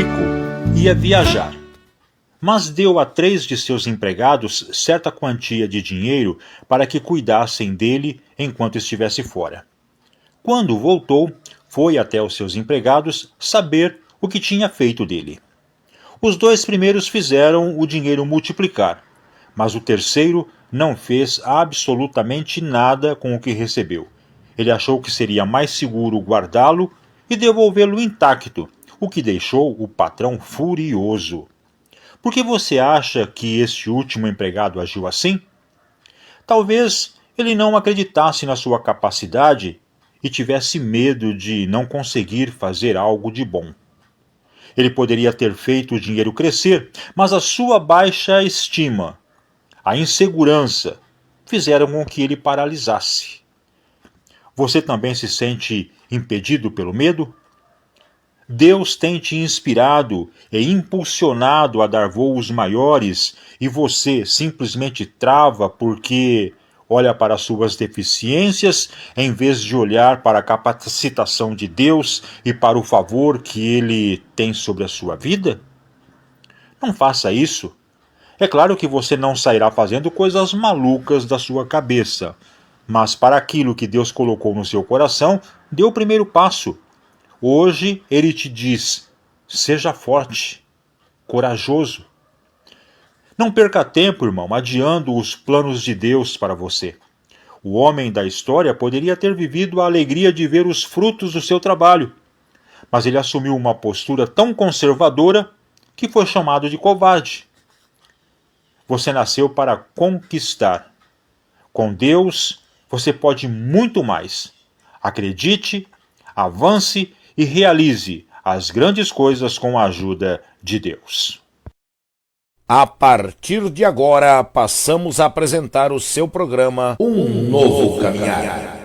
rico ia viajar, mas deu a 3 de seus empregados certa quantia de dinheiro para que cuidassem dele enquanto estivesse fora. Quando voltou, foi até os seus empregados saber o que tinha feito dele. Os 2 primeiros fizeram o dinheiro multiplicar, mas o terceiro não fez absolutamente nada com o que recebeu. Ele achou que seria mais seguro guardá-lo e devolvê-lo intacto, o que deixou o patrão furioso. Por que você acha que este último empregado agiu assim? Talvez ele não acreditasse na sua capacidade e tivesse medo de não conseguir fazer algo de bom. Ele poderia ter feito o dinheiro crescer, mas a sua baixa estima, a insegurança, fizeram com que ele paralisasse. Você também se sente impedido pelo medo? Deus tem te inspirado e impulsionado a dar voos maiores e você simplesmente trava porque olha para suas deficiências em vez de olhar para a capacitação de Deus e para o favor que Ele tem sobre a sua vida? Não faça isso. É claro que você não sairá fazendo coisas malucas da sua cabeça, mas para aquilo que Deus colocou no seu coração, dê o primeiro passo. Hoje Ele te diz: seja forte, corajoso. Não perca tempo, irmão, adiando os planos de Deus para você. O homem da história poderia ter vivido a alegria de ver os frutos do seu trabalho, mas ele assumiu uma postura tão conservadora que foi chamado de covarde. Você nasceu para conquistar. Com Deus, você pode muito mais. Acredite, avance e realize as grandes coisas com a ajuda de Deus. A partir de agora, passamos a apresentar o seu programa Um Novo Caminhar.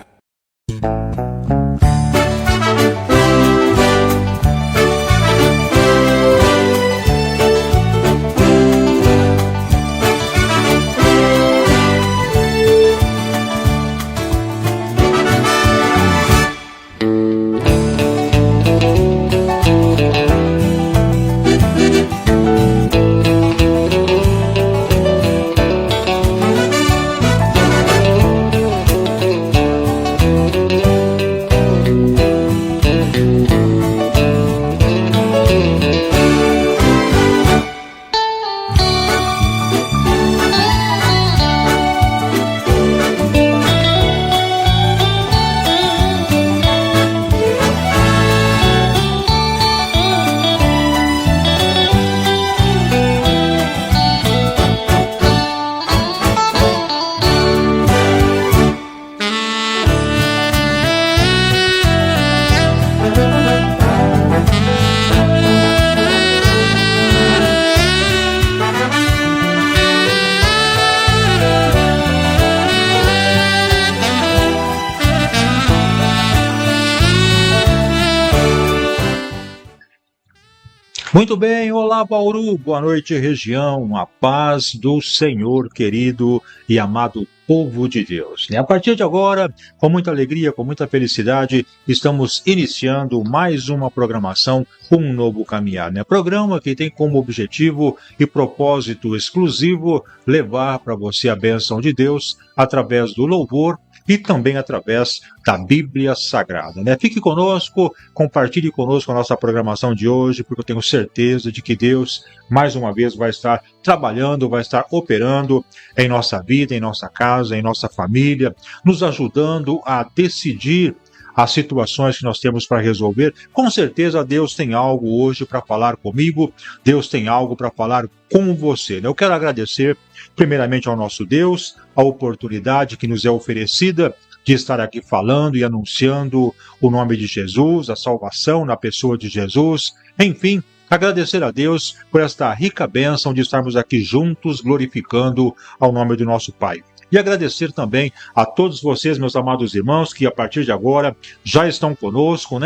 Muito bem, olá Bauru, boa noite região, a paz do Senhor querido e amado povo de Deus. A partir de agora, com muita alegria, com muita felicidade, estamos iniciando mais uma programação, Um Novo Caminhar. Programa que tem como objetivo e propósito exclusivo levar para você a bênção de Deus através do louvor e também através da Bíblia Sagrada. Fique conosco, compartilhe conosco a nossa programação de hoje, porque eu tenho certeza de que Deus, mais uma vez, vai estar trabalhando, vai estar operando em nossa vida, em nossa casa, em nossa família, nos ajudando a decidir as situações que nós temos para resolver. Com certeza Deus tem algo hoje para falar comigo, Deus tem algo para falar com você. Eu quero agradecer primeiramente ao nosso Deus, a oportunidade que nos é oferecida de estar aqui falando e anunciando o nome de Jesus, a salvação na pessoa de Jesus, enfim, agradecer a Deus por esta rica bênção de estarmos aqui juntos glorificando ao nome do nosso Pai. E agradecer também a todos vocês, meus amados irmãos, que a partir de agora já estão conosco,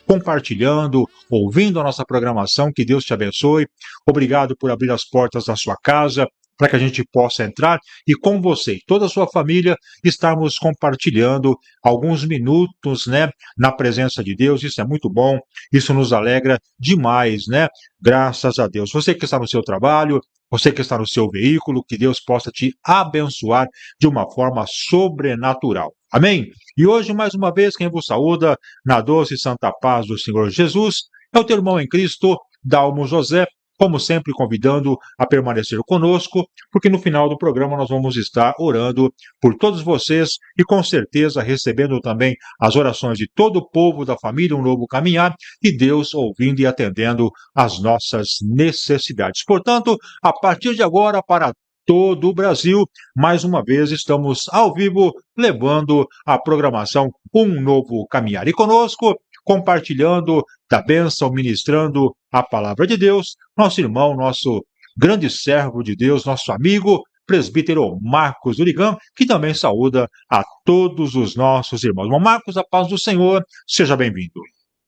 compartilhando, ouvindo a nossa programação. Que Deus te abençoe. Obrigado por abrir as portas da sua casa, para que a gente possa entrar e com você e toda a sua família estarmos compartilhando alguns minutos, né, na presença de Deus. Isso é muito bom, isso nos alegra demais, né? Graças a Deus. Você que está no seu trabalho, você que está no seu veículo, que Deus possa te abençoar de uma forma sobrenatural. Amém? E hoje, mais uma vez, quem vos saúda na doce e santa paz do Senhor Jesus é o teu irmão em Cristo, Dalmo José, como sempre convidando a permanecer conosco, porque no final do programa nós vamos estar orando por todos vocês e com certeza recebendo também as orações de todo o povo da família Um Novo Caminhar e Deus ouvindo e atendendo às nossas necessidades. Portanto, a partir de agora, para todo o Brasil, mais uma vez estamos ao vivo levando a programação Um Novo Caminhar. E conosco, compartilhando da bênção, ministrando a palavra de Deus, nosso irmão, nosso grande servo de Deus, nosso amigo, presbítero Marcos Durigan, que também saúda a todos os nossos irmãos. Irmão Marcos, a paz do Senhor, seja bem-vindo.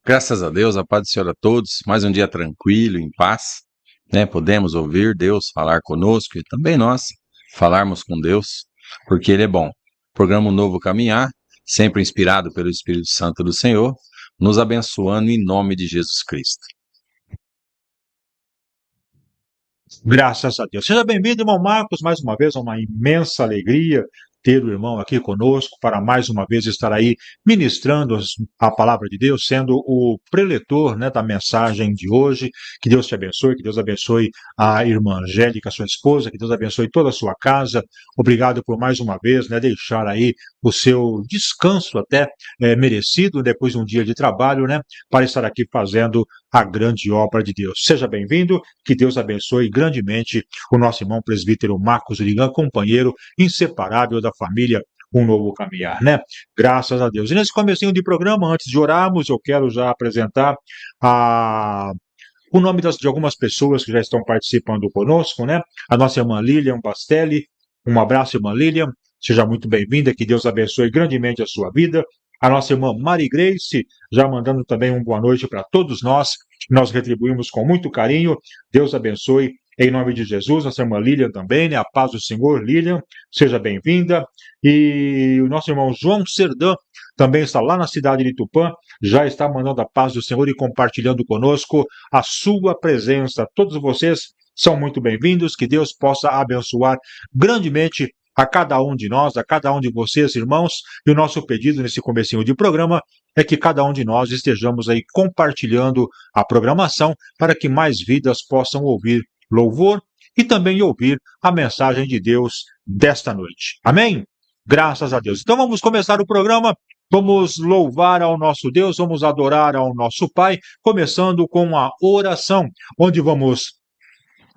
Graças a Deus, a paz do Senhor a todos, mais um dia tranquilo, em paz, né? Podemos ouvir Deus falar conosco e também nós falarmos com Deus, porque Ele é bom. Programa Um Novo Caminhar, sempre inspirado pelo Espírito Santo do Senhor, nos abençoando em nome de Jesus Cristo. Graças a Deus. Seja bem-vindo, irmão Marcos, mais uma vez, é uma imensa alegria ter o irmão aqui conosco para mais uma vez estar aí ministrando a palavra de Deus, sendo o preletor, né, da mensagem de hoje. Que Deus te abençoe, que Deus abençoe a irmã Angélica, sua esposa, que Deus abençoe toda a sua casa. Obrigado por mais uma vez, né, deixar aí o seu descanso até merecido depois de um dia de trabalho, né, para estar aqui fazendo a grande obra de Deus. Seja bem-vindo, que Deus abençoe grandemente o nosso irmão presbítero Marcos Durigan, companheiro inseparável da família Um Novo Caminhar, né? Graças a Deus. E nesse comecinho de programa, antes de orarmos, eu quero já apresentar o nome de algumas pessoas que já estão participando conosco, né? A nossa irmã Lilian Bastelli. Um abraço, irmã Lilian. Seja muito bem-vinda, que Deus abençoe grandemente a sua vida. A nossa irmã Mari Grace, já mandando também uma boa noite para todos nós. Nós retribuímos com muito carinho. Deus abençoe em nome de Jesus. Nossa irmã Lilian também, né? A paz do Senhor, Lilian, seja bem-vinda. E o nosso irmão João Serdã também está lá na cidade de Tupã, já está mandando a paz do Senhor e compartilhando conosco a sua presença. Todos vocês são muito bem-vindos, que Deus possa abençoar grandemente a cada um de nós, a cada um de vocês, irmãos, e o nosso pedido nesse comecinho de programa é que cada um de nós estejamos aí compartilhando a programação para que mais vidas possam ouvir louvor e também ouvir a mensagem de Deus desta noite. Amém? Graças a Deus. Então vamos começar o programa, vamos louvar ao nosso Deus, vamos adorar ao nosso Pai, começando com a oração, onde vamos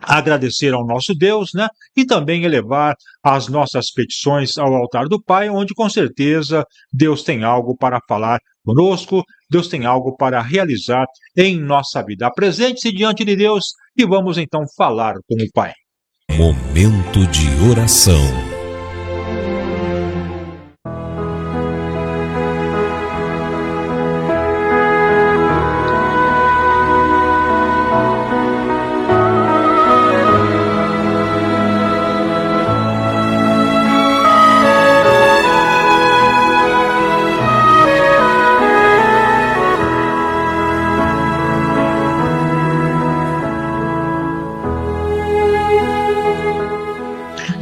agradecer ao nosso Deus, né? E também elevar as nossas petições ao altar do Pai, onde com certeza Deus tem algo para falar conosco, Deus tem algo para realizar em nossa vida. Apresente-se diante de Deus e vamos então falar com o Pai. Momento de oração.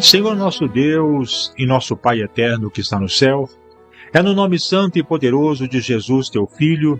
Senhor nosso Deus e nosso Pai eterno que está no céu, é no nome santo e poderoso de Jesus, teu Filho,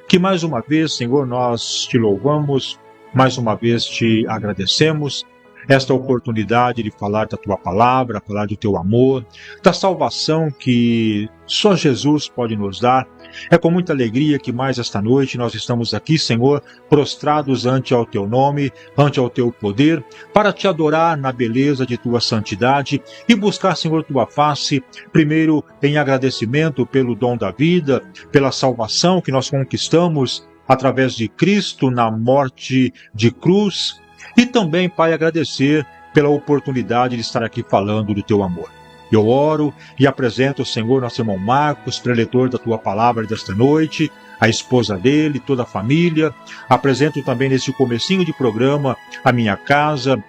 que mais uma vez, Senhor, nós te louvamos, mais uma vez te agradecemos, esta oportunidade de falar da tua palavra, falar do teu amor, da salvação que só Jesus pode nos dar. É com muita alegria que mais esta noite nós estamos aqui, Senhor, prostrados ante ao teu nome, ante ao teu poder, para te adorar na beleza de tua santidade e buscar, Senhor, tua face, primeiro em agradecimento pelo dom da vida, pela salvação que nós conquistamos através de Cristo na morte de cruz, e também, Pai, agradecer pela oportunidade de estar aqui falando do teu amor. Eu oro e apresento, Senhor, nosso irmão Marcos, preletor da tua palavra desta noite, a esposa dele, toda a família. Apresento também nesse comecinho de programa a minha casa,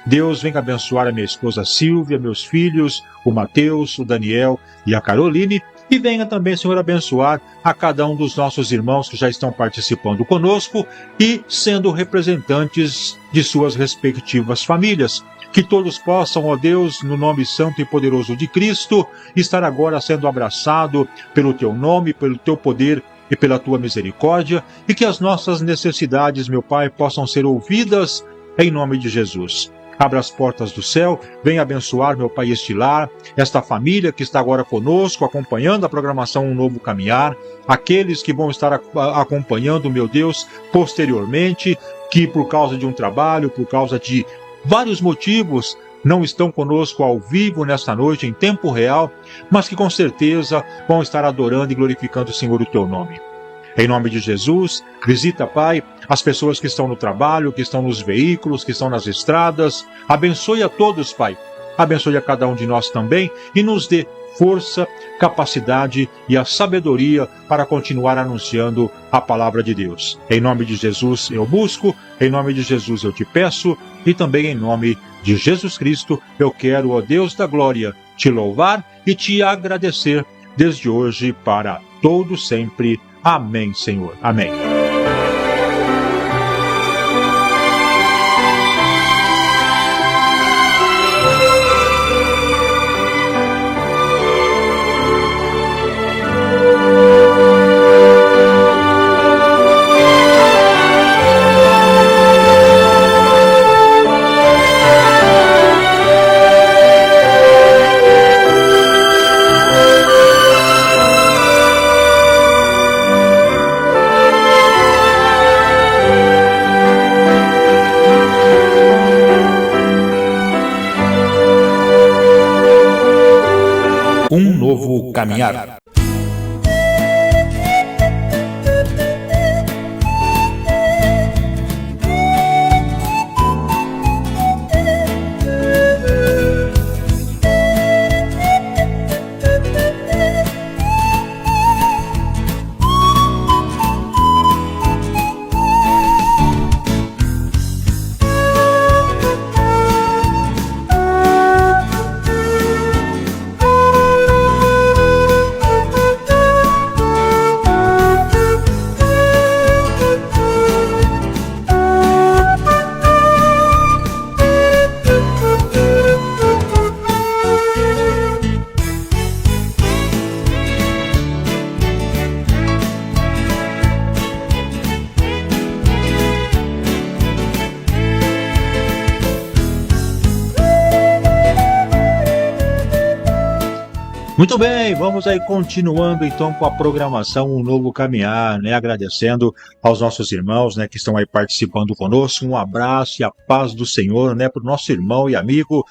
Deus venha abençoar a minha esposa Silvia, meus filhos, o Mateus, o Daniel e a Caroline, e venha também, Senhor, abençoar a cada um dos nossos irmãos que já estão participando conosco e sendo representantes de suas respectivas famílias. Que todos possam, ó Deus, no nome santo e poderoso de Cristo, estar agora sendo abraçado pelo Teu nome, pelo Teu poder e pela Tua misericórdia, e que as nossas necessidades, meu Pai, possam ser ouvidas em nome de Jesus. Abra as portas do céu, venha abençoar, meu Pai, este lar, esta família que está agora conosco, acompanhando a programação Um Novo Caminhar, aqueles que vão estar acompanhando, meu Deus, posteriormente, que por causa de um trabalho, por causa de vários motivos, não estão conosco ao vivo nesta noite, em tempo real, mas que com certeza vão estar adorando e glorificando, Senhor, o Teu nome. Em nome de Jesus, visita, Pai, as pessoas que estão no trabalho, que estão nos veículos, que estão nas estradas. Abençoe a todos, Pai. Abençoe a cada um de nós também e nos dê força, capacidade e a sabedoria para continuar anunciando a palavra de Deus. Em nome de Jesus eu busco, em nome de Jesus eu te peço e também em nome de Jesus Cristo eu quero, ó Deus da glória, te louvar e te agradecer desde hoje para todo sempre. Amém, Senhor. Amém. Um novo caminhar. Muito bem, vamos aí continuando então com a programação Um Novo Caminhar, né? Agradecendo aos nossos irmãos, né, que estão aí participando conosco. Um abraço e a paz do Senhor, né, para o nosso irmão e amigo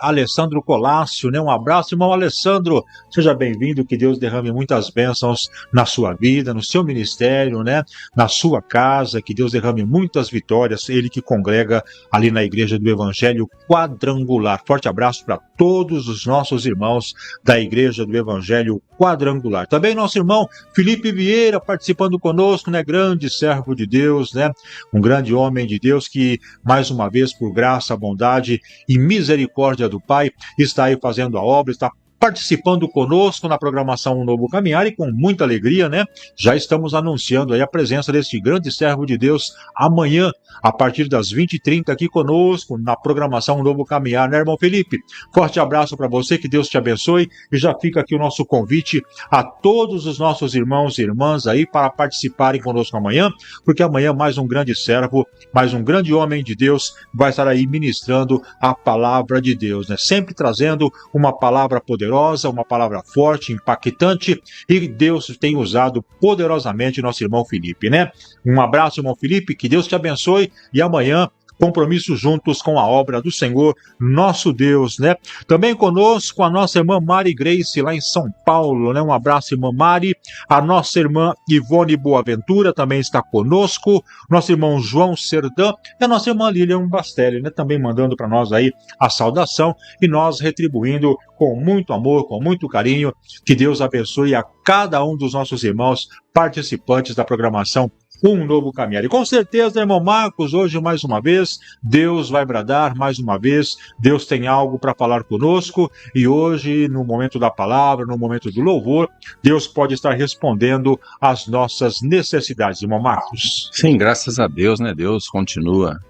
Alessandro Colácio, né? Um abraço, irmão Alessandro, seja bem-vindo, que Deus derrame muitas bênçãos na sua vida, no seu ministério, né, na sua casa, que Deus derrame muitas vitórias, ele que congrega ali na Igreja do Evangelho Quadrangular. Forte abraço para todos os nossos irmãos da Igreja do Evangelho Quadrangular. Também nosso irmão Felipe Vieira participando conosco, né? Grande servo de Deus, né? Um grande homem de Deus que, mais uma vez, por graça, bondade e misericórdia do Pai, está aí fazendo a obra, está participando conosco na programação Um Novo Caminhar e com muita alegria, né? Já estamos anunciando aí a presença deste grande servo de Deus amanhã, a partir das 20h30 aqui conosco na programação Um Novo Caminhar, né, irmão Felipe? Forte abraço para você, que Deus te abençoe, e já fica aqui o nosso convite a todos os nossos irmãos e irmãs aí para participarem conosco amanhã, porque amanhã mais um grande servo, mais um grande homem de Deus vai estar aí ministrando a palavra de Deus, né? Sempre trazendo uma palavra poderosa, uma palavra forte, impactante, e Deus tem usado poderosamente nosso irmão Felipe, né? Um abraço, irmão Felipe, que Deus te abençoe, e amanhã compromisso juntos com a obra do Senhor, nosso Deus, né? Também conosco a nossa irmã Mari Grace, lá em São Paulo, né? Um abraço, irmã Mari. A nossa irmã Ivone Boaventura também está conosco. Nosso irmão João Serdã e a nossa irmã Lilian Bastelli, né? Também mandando para nós aí a saudação, e nós retribuindo com muito amor, com muito carinho. Que Deus abençoe a cada um dos nossos irmãos participantes da programação Um novo caminhar. E com certeza, irmão Marcos, hoje mais uma vez, Deus vai bradar mais uma vez, Deus tem algo para falar conosco, e hoje, no momento da palavra, no momento do louvor, Deus pode estar respondendo às nossas necessidades, irmão Marcos. Sim, graças a Deus, né? Deus continua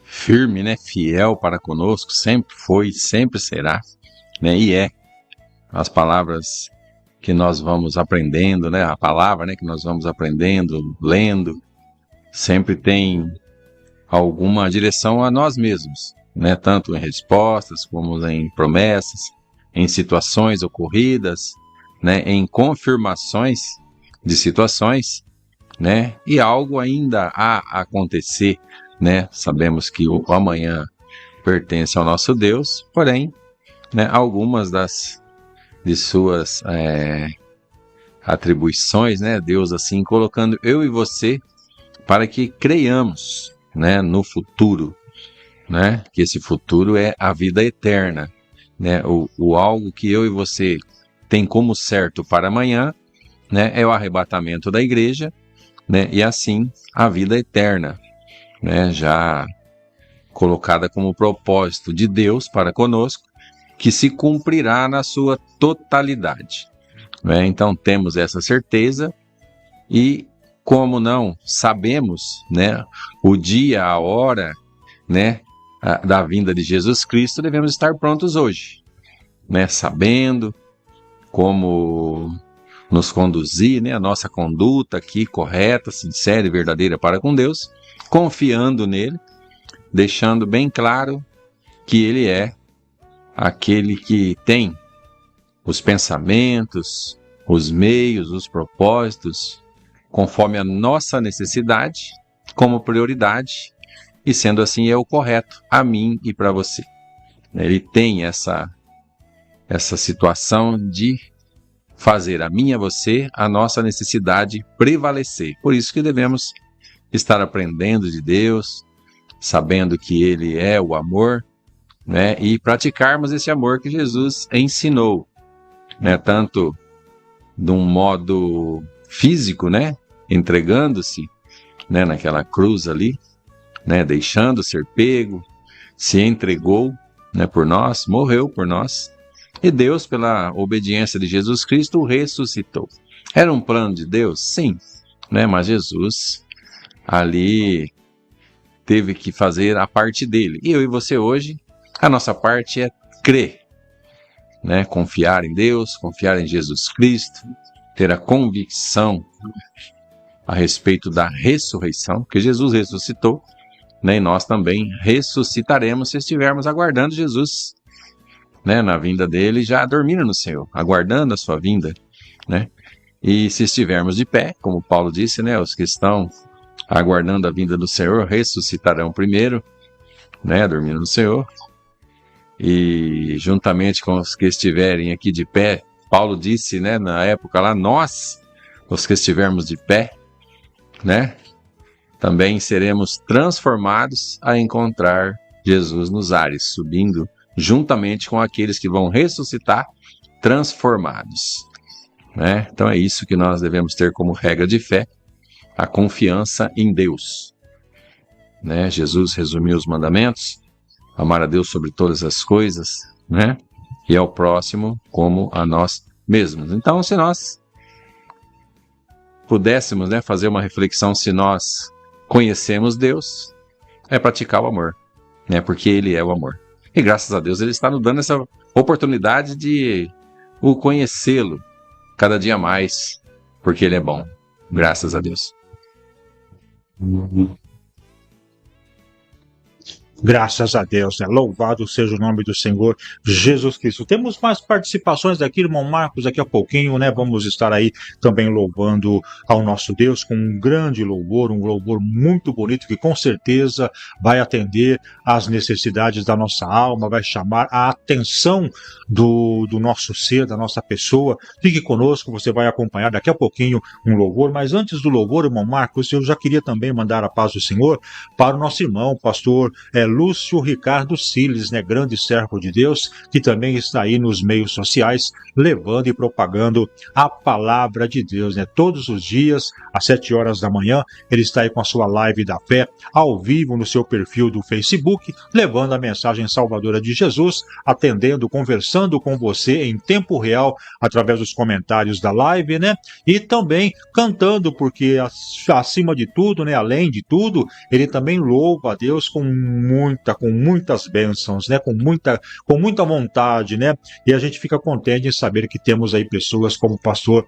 firme, né? Fiel para conosco, sempre foi, sempre será, né? E é. As palavras que nós vamos aprendendo, né? A palavra, né, que nós vamos aprendendo, lendo, sempre tem alguma direção a nós mesmos, né? Tanto em respostas, como em promessas, em situações ocorridas, né? Em confirmações de situações, né? E algo ainda a acontecer, né? Sabemos que o amanhã pertence ao nosso Deus, porém, né, algumas de suas atribuições, né? Deus assim colocando eu e você para que creiamos, né, no futuro, né? Que esse futuro é a vida eterna, né? O algo que eu e você tem como certo para amanhã, né? É o arrebatamento da igreja, né? E assim a vida eterna, né? Já colocada como propósito de Deus para conosco, que se cumprirá na sua totalidade, né? Então temos essa certeza e, como não sabemos, né, o dia, a hora, né, da vinda de Jesus Cristo, devemos estar prontos hoje, né, sabendo como nos conduzir, né, a nossa conduta aqui correta, sincera e verdadeira para com Deus, confiando nele, deixando bem claro que ele é aquele que tem os pensamentos, os meios, os propósitos, conforme a nossa necessidade, como prioridade, e sendo assim é o correto a mim e para você. Ele tem essa situação de fazer a mim e a você, a nossa necessidade prevalecer. Por isso que devemos estar aprendendo de Deus, sabendo que Ele é o amor, né, e praticarmos esse amor que Jesus ensinou, né, tanto de um modo físico, né, entregando-se, né, naquela cruz ali, né, deixando ser pego, se entregou, né, por nós, morreu por nós, e Deus, pela obediência de Jesus Cristo, o ressuscitou. Era um plano de Deus? Sim, né, mas Jesus ali teve que fazer a parte dele. E eu e você hoje, a nossa parte é crer, né? Confiar em Deus, confiar em Jesus Cristo, ter a convicção a respeito da ressurreição, porque Jesus ressuscitou, né? E nós também ressuscitaremos se estivermos aguardando Jesus, né? Na vinda dele, já dormindo no Senhor, aguardando a sua vinda, né? E se estivermos de pé, como Paulo disse, né? Os que estão aguardando a vinda do Senhor ressuscitarão primeiro, né? Dormindo no Senhor. E juntamente com os que estiverem aqui de pé, Paulo disse, né, na época lá, nós, os que estivermos de pé, né, também seremos transformados a encontrar Jesus nos ares, subindo juntamente com aqueles que vão ressuscitar transformados, né? Então é isso que nós devemos ter como regra de fé, a confiança em Deus, né? Jesus resumiu os mandamentos: amar a Deus sobre todas as coisas, né? E ao próximo como a nós mesmos. Então, se nós pudéssemos, né, fazer uma reflexão, se nós conhecemos Deus, é praticar o amor, né? Porque Ele é o amor. E graças a Deus Ele está nos dando essa oportunidade de o conhecê-lo cada dia mais, porque Ele é bom. Graças a Deus. Graças a Deus, né? Louvado seja o nome do Senhor Jesus Cristo. Temos mais participações daqui, irmão Marcos, daqui a pouquinho, né? Vamos estar aí também louvando ao nosso Deus com um grande louvor, um louvor muito bonito que com certeza vai atender às necessidades da nossa alma, vai chamar a atenção do nosso ser, da nossa pessoa. Fique conosco, você vai acompanhar daqui a pouquinho um louvor, mas antes do louvor, irmão Marcos, eu já queria também mandar a paz do Senhor para o nosso irmão, pastor Lúcio Ricardo Siles, né, grande servo de Deus, que também está aí nos meios sociais, levando e propagando a palavra de Deus, né? Todos os dias, às 7 horas da manhã, ele está aí com a sua live da fé, ao vivo no seu perfil do Facebook, levando a mensagem salvadora de Jesus, atendendo, conversando com você em tempo real, através dos comentários da live, né? E também cantando, porque acima de tudo, né, além de tudo, ele também louva a Deus com muitas bênçãos, né, com muita vontade, né, e a gente fica contente em saber que temos aí pessoas como o pastor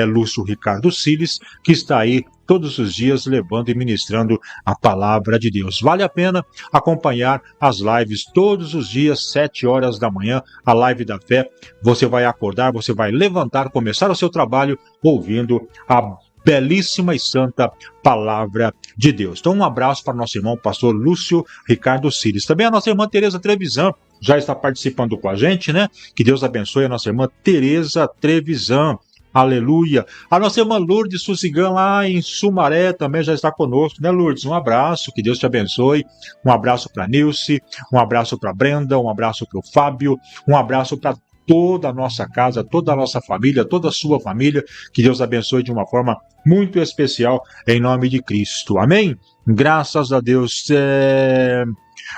Lúcio Ricardo Siles, que está aí todos os dias levando e ministrando a palavra de Deus. Vale a pena acompanhar as lives todos os dias, 7 horas da manhã, a live da fé. Você vai acordar, você vai levantar, começar o seu trabalho ouvindo a belíssima e santa palavra de Deus. Então, um abraço para o nosso irmão pastor Lúcio Ricardo Siles. Também a nossa irmã Tereza Trevisan já está participando com a gente, né? Que Deus abençoe a nossa irmã Tereza Trevisan. Aleluia. A nossa irmã Lourdes Suzigan, lá em Sumaré, também já está conosco, né, Lourdes? Um abraço, que Deus te abençoe. Um abraço para Nilce, um abraço para Brenda, um abraço para o Fábio, um abraço para toda a nossa casa, toda a nossa família, toda a sua família, que Deus abençoe de uma forma muito especial, em nome de Cristo. Amém? Graças a Deus.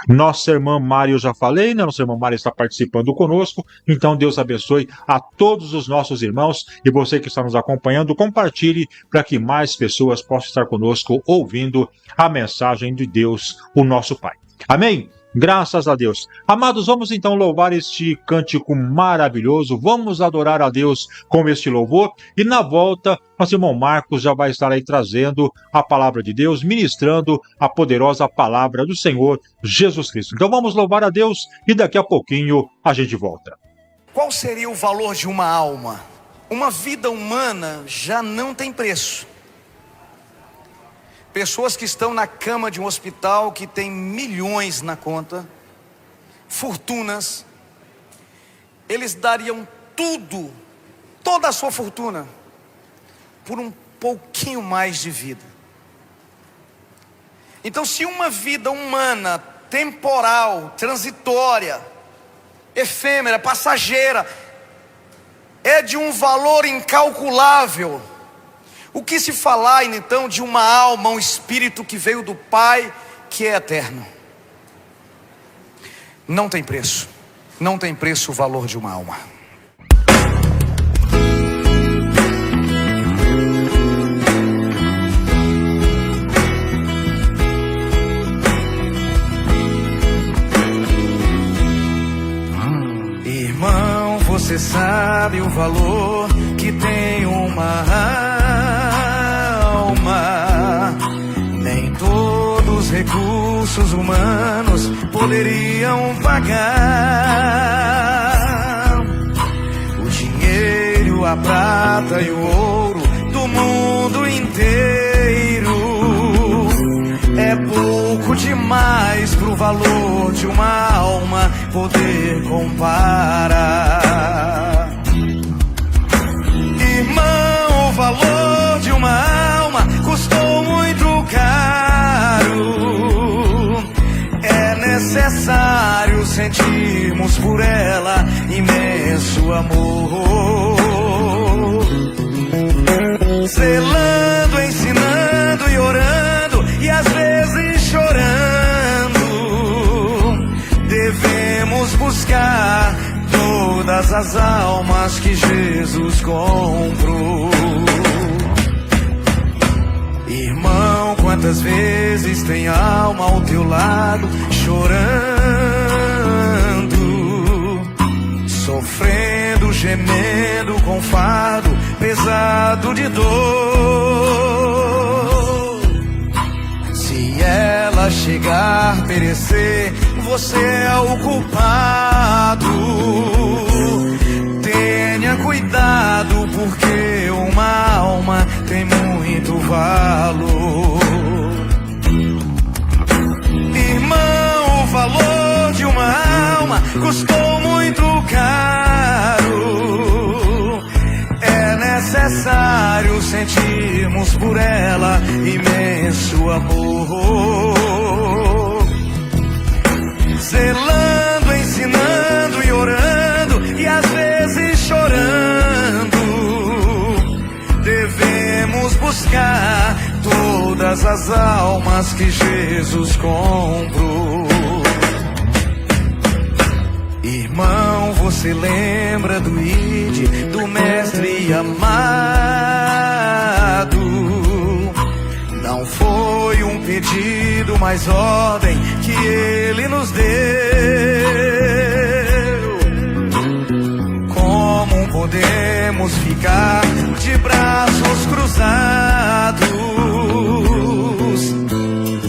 Nossa irmã Mari, eu já falei, né? Nossa irmã Mari está participando conosco, então Deus abençoe a todos os nossos irmãos, e você que está nos acompanhando, compartilhe para que mais pessoas possam estar conosco ouvindo a mensagem de Deus, o nosso Pai. Amém? Graças a Deus. Amados, vamos então louvar este cântico maravilhoso, vamos adorar a Deus com este louvor, e na volta, nosso irmão Marcos já vai estar aí trazendo a palavra de Deus, ministrando a poderosa palavra do Senhor Jesus Cristo. Então vamos louvar a Deus e daqui a pouquinho a gente volta. Qual seria o valor de uma alma? Uma vida humana já não tem preço. Pessoas que estão na cama de um hospital, que tem milhões na conta, fortunas, eles dariam tudo, toda a sua fortuna, por um pouquinho mais de vida. Então, se uma vida humana, temporal, transitória, efêmera, passageira, é de um valor incalculável, o que se falar então de uma alma, um espírito que veio do Pai, que é eterno? Não tem preço, não tem preço o valor de uma alma. Irmão, você sabe o valor que tem uma alma? Nem todos os recursos humanos poderiam pagar. O dinheiro, a prata e o ouro do mundo inteiro é pouco demais pro valor de uma alma poder comparar. Irmão, o valor de uma alma custou muito caro. É necessário sentirmos por ela imenso amor. Zelando, ensinando e orando, e às vezes chorando, devemos buscar todas as almas que Jesus comprou. Irmão, quantas vezes tem alma ao teu lado chorando, sofrendo, gemendo com fardo pesado de dor. Se ela chegar a perecer, você é o culpado. Tenha cuidado, porque uma alma tem muito valor. Irmão, o valor de uma alma custou muito caro. É necessário sentirmos por ela imenso amor. buscar todas as almas que Jesus comprou. Irmão, você lembra do ID, do mestre amado? Não foi um pedido, mas ordem que ele nos deu. Como podemos ficar de braços cruzados,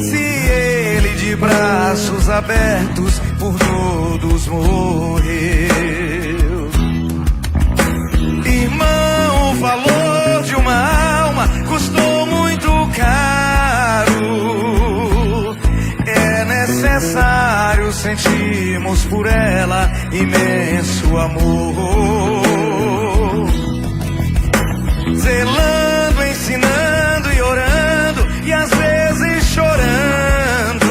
se ele de braços abertos por todos morreu? Irmão, o valor de uma alma custou muito caro. É necessário sentirmos por ela imenso amor. Zelando, ensinando e orando, e às vezes chorando,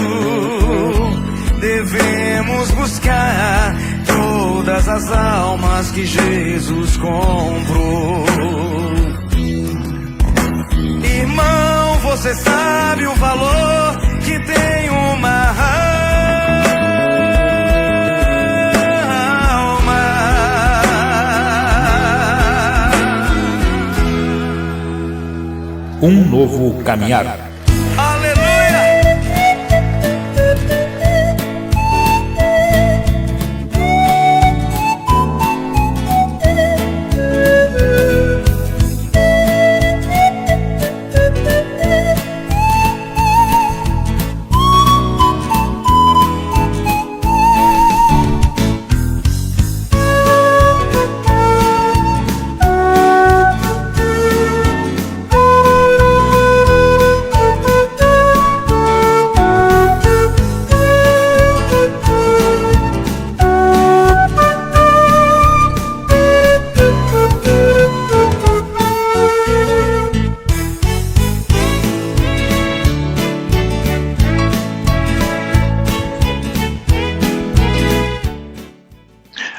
devemos buscar todas as almas que Jesus comprou. Irmão, você sabe o valor que tem uma alma? Um novo caminhar. Aleluia!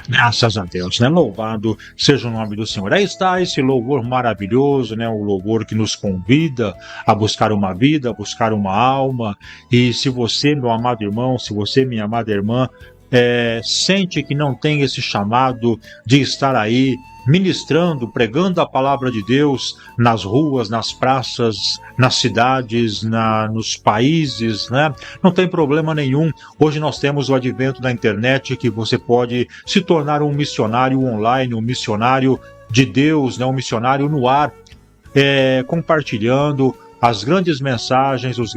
Graças a Deus, né? Louvado seja o nome do Senhor. Aí está esse louvor maravilhoso, né? O louvor que nos convida a buscar uma vida, a buscar uma alma. E se você, meu amado irmão, se você, minha amada irmã, sente que não tem esse chamado de estar aí ministrando, pregando a palavra de Deus nas ruas, nas praças, nas cidades, nos países, né? Não tem problema nenhum. Hoje nós temos o advento da internet, que você pode se tornar um missionário online, um missionário de Deus, né? Um missionário no ar, compartilhando as grandes mensagens, os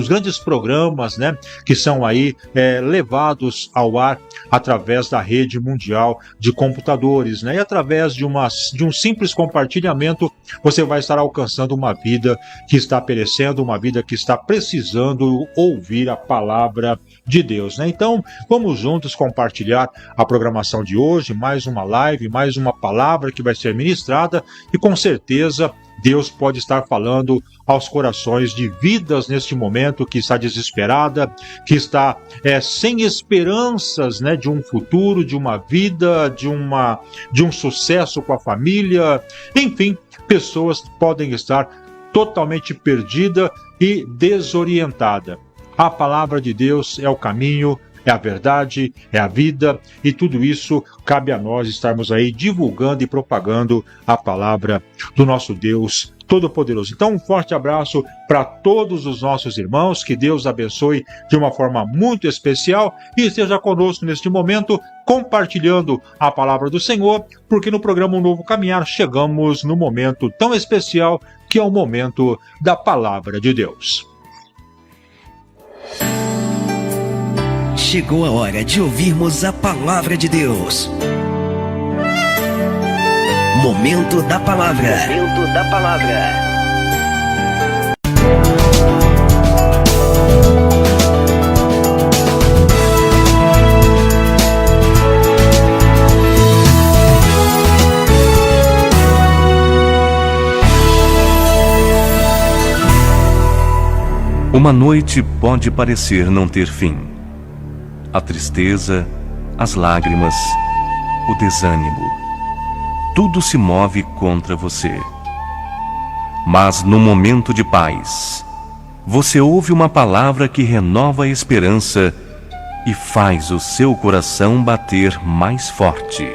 grandes programas, né, que são aí levados ao ar através da rede mundial de computadores, né, e através de um simples compartilhamento você vai estar alcançando uma vida que está perecendo, uma vida que está precisando ouvir a palavra de Deus, né? Então vamos juntos compartilhar a programação de hoje, mais uma live, mais uma palavra que vai ser ministrada, e com certeza Deus pode estar falando aos corações de vidas neste momento, que está desesperada, que está sem esperanças, né, de um futuro, de uma vida, de um sucesso com a família. Enfim, pessoas podem estar totalmente perdidas e desorientadas. A palavra de Deus é o caminho, é a verdade, é a vida, e tudo isso cabe a nós estarmos aí divulgando e propagando a palavra do nosso Deus Todo-Poderoso. Então, um forte abraço para todos os nossos irmãos, que Deus abençoe de uma forma muito especial e esteja conosco neste momento, compartilhando a palavra do Senhor, porque no programa Um Novo Caminhar chegamos no momento tão especial que é o momento da palavra de Deus. Chegou a hora de ouvirmos a palavra de Deus. Momento da palavra. Momento da palavra. Uma noite pode parecer não ter fim. A tristeza, as lágrimas, o desânimo, tudo se move contra você. Mas no momento de paz, você ouve uma palavra que renova a esperança e faz o seu coração bater mais forte.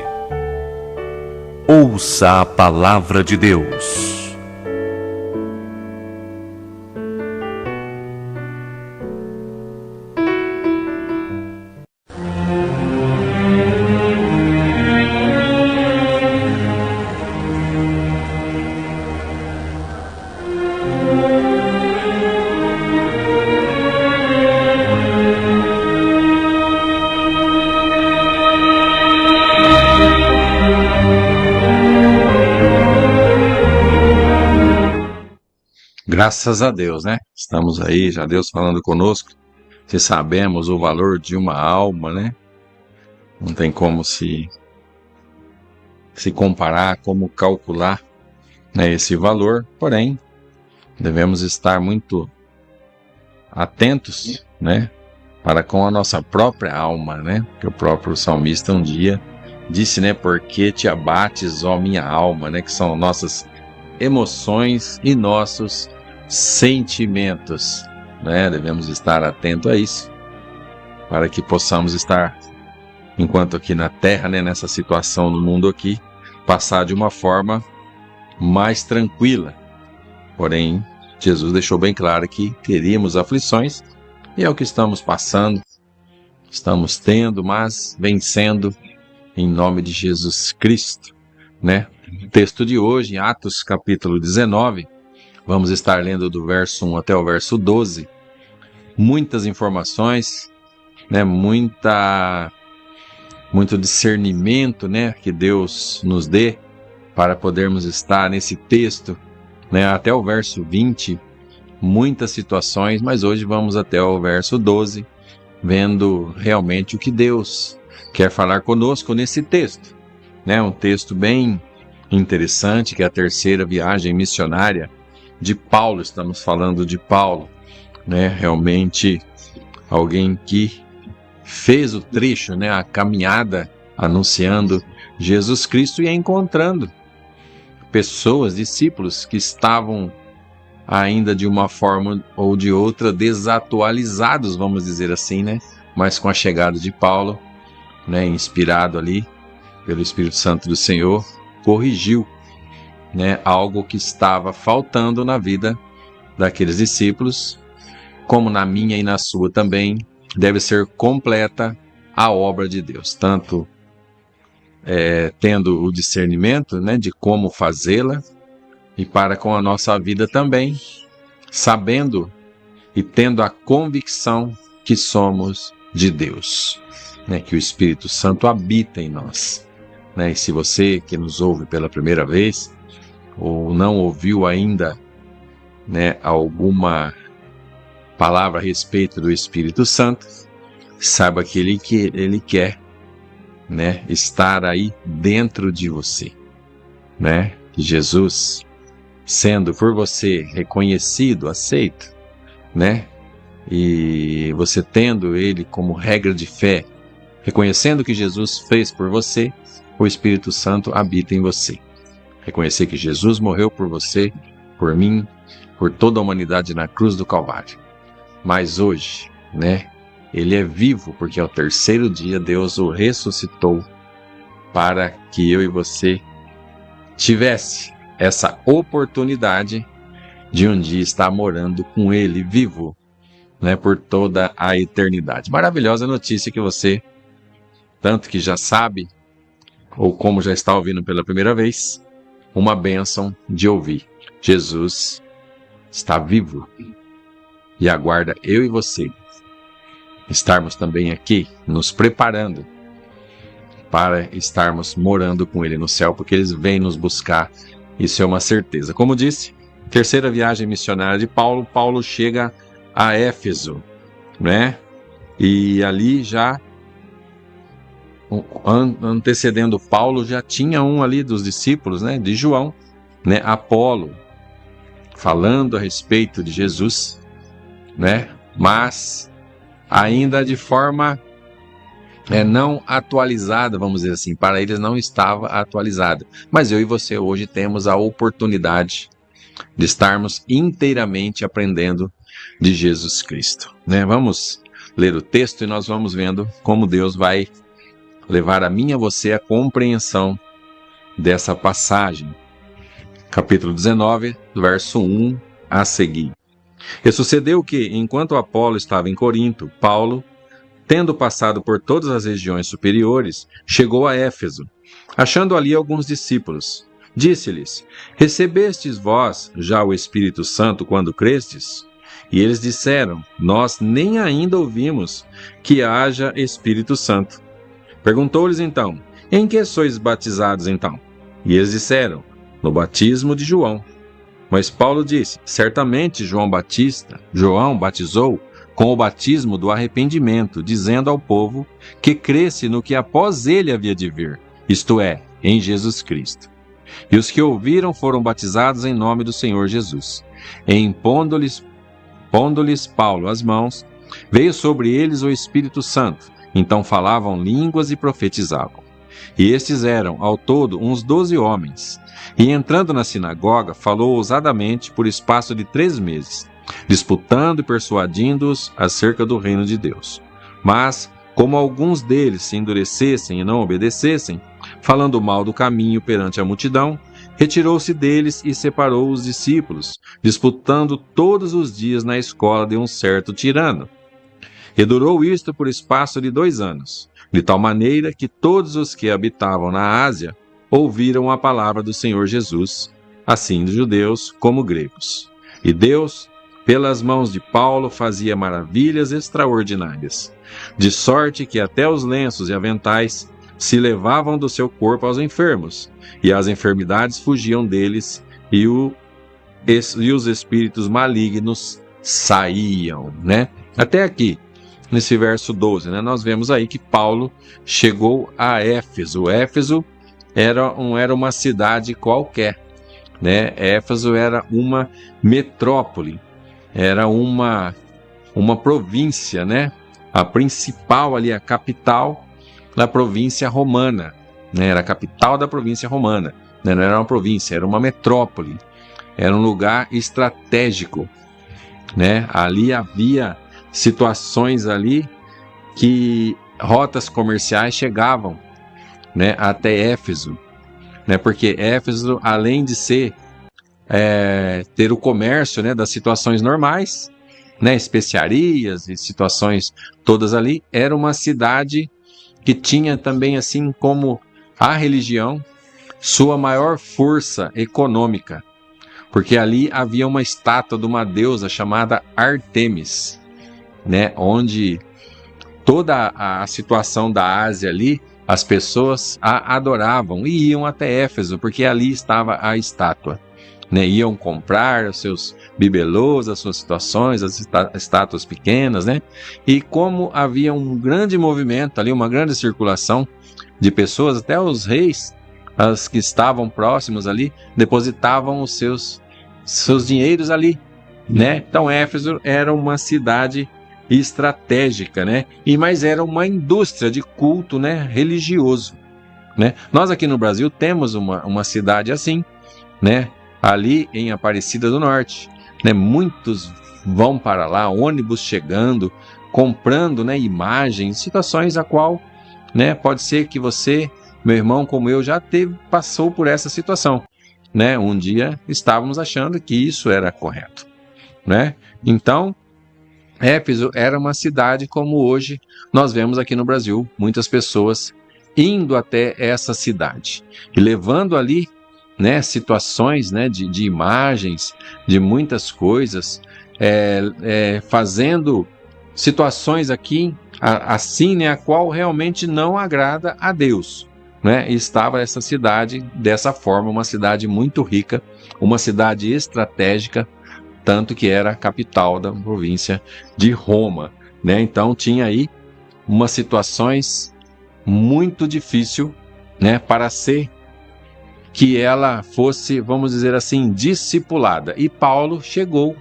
Ouça a palavra de Deus. Graças a Deus, né? Estamos aí, já Deus falando conosco. Se sabemos o valor de uma alma, né? Não tem como se comparar, como calcular, né, esse valor. Porém, devemos estar muito atentos, né? Para com a nossa própria alma, né? Que o próprio salmista um dia disse, né? Porque te abates, ó minha alma, né? Que são nossas emoções e nossos sentimentos, né? Devemos estar atentos a isso, para que possamos estar, enquanto aqui na Terra, né, nessa situação no mundo aqui, passar de uma forma mais tranquila. Porém, Jesus deixou bem claro que teríamos aflições, e é o que estamos passando, estamos tendo, mas vencendo em nome de Jesus Cristo, né? O texto de hoje, em Atos capítulo 19, vamos estar lendo do verso 1 até o verso 12. Muitas informações, né? Muito discernimento, né? Que Deus nos dê para podermos estar nesse texto, né? Até o verso 20, muitas situações, mas hoje vamos até o verso 12, vendo realmente o que Deus quer falar conosco nesse texto, né? Um texto bem interessante, que é a terceira viagem missionária de Paulo. Estamos falando de Paulo, né? Realmente alguém que fez o trecho, né? A caminhada anunciando Jesus Cristo e encontrando pessoas, discípulos que estavam ainda de uma forma ou de outra desatualizados, vamos dizer assim, né? Mas com a chegada de Paulo, né? Inspirado ali pelo Espírito Santo do Senhor, corrigiu, né, algo que estava faltando na vida daqueles discípulos, como na minha e na sua também, deve ser completa a obra de Deus, tanto tendo o discernimento, né, de como fazê-la, e para com a nossa vida também, sabendo e tendo a convicção que somos de Deus, né, que o Espírito Santo habita em nós, né? E se você que nos ouve pela primeira vez, ou não ouviu ainda, né, alguma palavra a respeito do Espírito Santo, saiba que ele quer, né, estar aí dentro de você, né? Que Jesus, sendo por você reconhecido, aceito, né? E você tendo ele como regra de fé, reconhecendo que Jesus fez por você, o Espírito Santo habita em você. Reconhecer que Jesus morreu por você, por mim, por toda a humanidade na cruz do Calvário. Mas hoje, né, ele é vivo, porque ao terceiro dia Deus o ressuscitou para que eu e você tivesse essa oportunidade de um dia estar morando com ele vivo, né, por toda a eternidade. Maravilhosa notícia que você, tanto que já sabe, ou como já está ouvindo pela primeira vez, uma bênção de ouvir. Jesus está vivo e aguarda eu e você estarmos também aqui, nos preparando para estarmos morando com ele no céu, porque ele vem nos buscar, isso é uma certeza. Como disse, terceira viagem missionária de Paulo. Paulo chega a Éfeso, né? E ali já, antecedendo Paulo, já tinha um ali dos discípulos, né, de João, né, Apolo, falando a respeito de Jesus, né, mas ainda de forma não atualizada, vamos dizer assim. Para eles não estava atualizada, mas eu e você hoje temos a oportunidade de estarmos inteiramente aprendendo de Jesus Cristo, né? Vamos ler o texto e nós vamos vendo como Deus vai levar a mim e a você a compreensão dessa passagem. Capítulo 19, verso 1 a seguir. E sucedeu que, enquanto Apolo estava em Corinto, Paulo, tendo passado por todas as regiões superiores, chegou a Éfeso, achando ali alguns discípulos. Disse-lhes: recebestes vós já o Espírito Santo quando crestes? E eles disseram: nós nem ainda ouvimos que haja Espírito Santo. Perguntou-lhes então: em que sois batizados então? E eles disseram: no batismo de João. Mas Paulo disse: certamente João batizou com o batismo do arrependimento, dizendo ao povo que cresce no que após ele havia de vir, isto é, em Jesus Cristo. E os que ouviram foram batizados em nome do Senhor Jesus. E impondo-lhes Paulo as mãos, veio sobre eles o Espírito Santo. Então falavam línguas e profetizavam. E estes eram, ao todo, uns 12 homens. E entrando na sinagoga, falou ousadamente por espaço de 3 meses, disputando e persuadindo-os acerca do reino de Deus. Mas, como alguns deles se endurecessem e não obedecessem, falando mal do caminho perante a multidão, retirou-se deles e separou os discípulos, disputando todos os dias na escola de um certo tirano. E durou isto por espaço de 2 anos, de tal maneira que todos os que habitavam na Ásia ouviram a palavra do Senhor Jesus, assim dos judeus como gregos. E Deus, pelas mãos de Paulo, fazia maravilhas extraordinárias, de sorte que até os lenços e aventais se levavam do seu corpo aos enfermos, e as enfermidades fugiam deles, e os espíritos malignos saíam, né? Até aqui, nesse verso 12, né, nós vemos aí que Paulo chegou a Éfeso. Éfeso era uma cidade qualquer, né? Éfeso era uma metrópole, era uma província, né? A principal ali, a capital da província romana, né? Era a capital da província romana, né? Não era uma província, era uma metrópole, era um lugar estratégico, né? Ali havia situações ali que rotas comerciais chegavam, né, até Éfeso, né? Porque Éfeso, além de ter o comércio, né, das situações normais, né, especiarias e situações todas ali, era uma cidade que tinha também, assim como a religião, sua maior força econômica, porque ali havia uma estátua de uma deusa chamada Ártemis, né, onde toda a situação da Ásia ali, as pessoas a adoravam e iam até Éfeso, porque ali estava a estátua, né? Iam comprar os seus bibelôs, as suas situações, as estátuas pequenas, né? E como havia um grande movimento ali, uma grande circulação de pessoas, até os reis, as que estavam próximos ali, depositavam os seus dinheiros ali, né? Então Éfeso era uma cidade estratégica, né? Mas era uma indústria de culto, né, religioso, né? Nós aqui no Brasil temos uma cidade assim, né? Ali em Aparecida do Norte, né? Muitos vão para lá, ônibus chegando, comprando, né, imagens, situações a qual, né, pode ser que você, meu irmão, como eu, passou por essa situação, né? Um dia estávamos achando que isso era correto, né? Então Éfeso era uma cidade como hoje nós vemos aqui no Brasil, muitas pessoas indo até essa cidade e levando ali, né, situações, né, de imagens, de muitas coisas, fazendo situações aqui assim, né, a qual realmente não agrada a Deus, né? E estava essa cidade dessa forma, uma cidade muito rica, uma cidade estratégica, tanto que era a capital da província de Roma, né? Então tinha aí umas situações muito difíceis, né, para ser que ela fosse, vamos dizer assim, discipulada. E Paulo chegou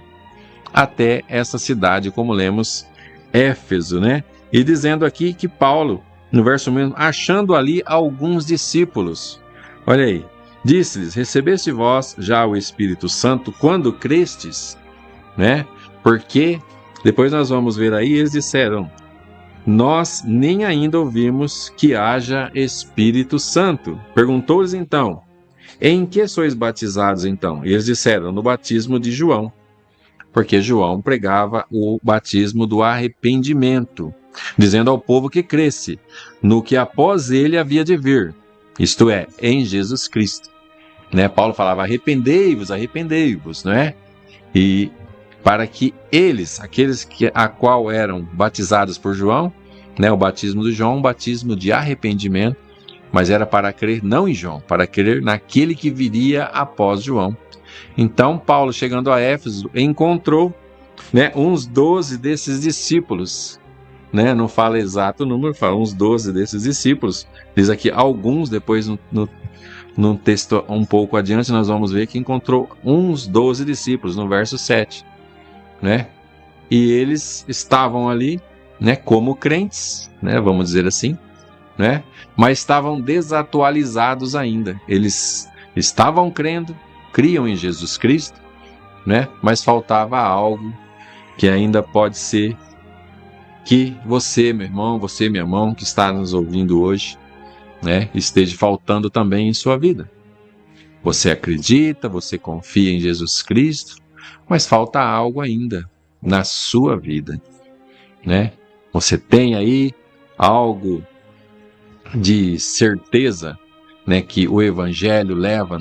até essa cidade, como lemos, Éfeso, né? E dizendo aqui que Paulo, no verso mesmo, achando ali alguns discípulos. Olha aí, Disse-lhes: recebeste vós já o Espírito Santo quando crestes, né? Porque, depois nós vamos ver aí, eles disseram: nós nem ainda ouvimos que haja Espírito Santo. Perguntou-lhes então: em que sois batizados então? E eles disseram: no batismo de João. Porque João pregava o batismo do arrependimento, dizendo ao povo que cresce no que após ele havia de vir, isto é, em Jesus Cristo. Né? Paulo falava: arrependei-vos, arrependei-vos, não é? E para que eles, aqueles a qual eram batizados por João, né, o batismo de João, um batismo de arrependimento, mas era para crer não em João, para crer naquele que viria após João. Então Paulo, chegando a Éfeso, encontrou, né, uns 12 desses discípulos, né, não fala exato o número, fala uns 12 desses discípulos, diz aqui alguns, depois no texto um pouco adiante nós vamos ver que encontrou uns 12 discípulos, no verso 7, né, e eles estavam ali, né, como crentes, né, vamos dizer assim, né, mas estavam desatualizados ainda. Eles estavam crendo, criam em Jesus Cristo, né, mas faltava algo que ainda pode ser que você, meu irmão, você, minha irmã, que está nos ouvindo hoje, né, esteja faltando também em sua vida. Você acredita, você confia em Jesus Cristo, mas falta algo ainda na sua vida, né? Você tem aí algo de certeza, né, que o Evangelho leva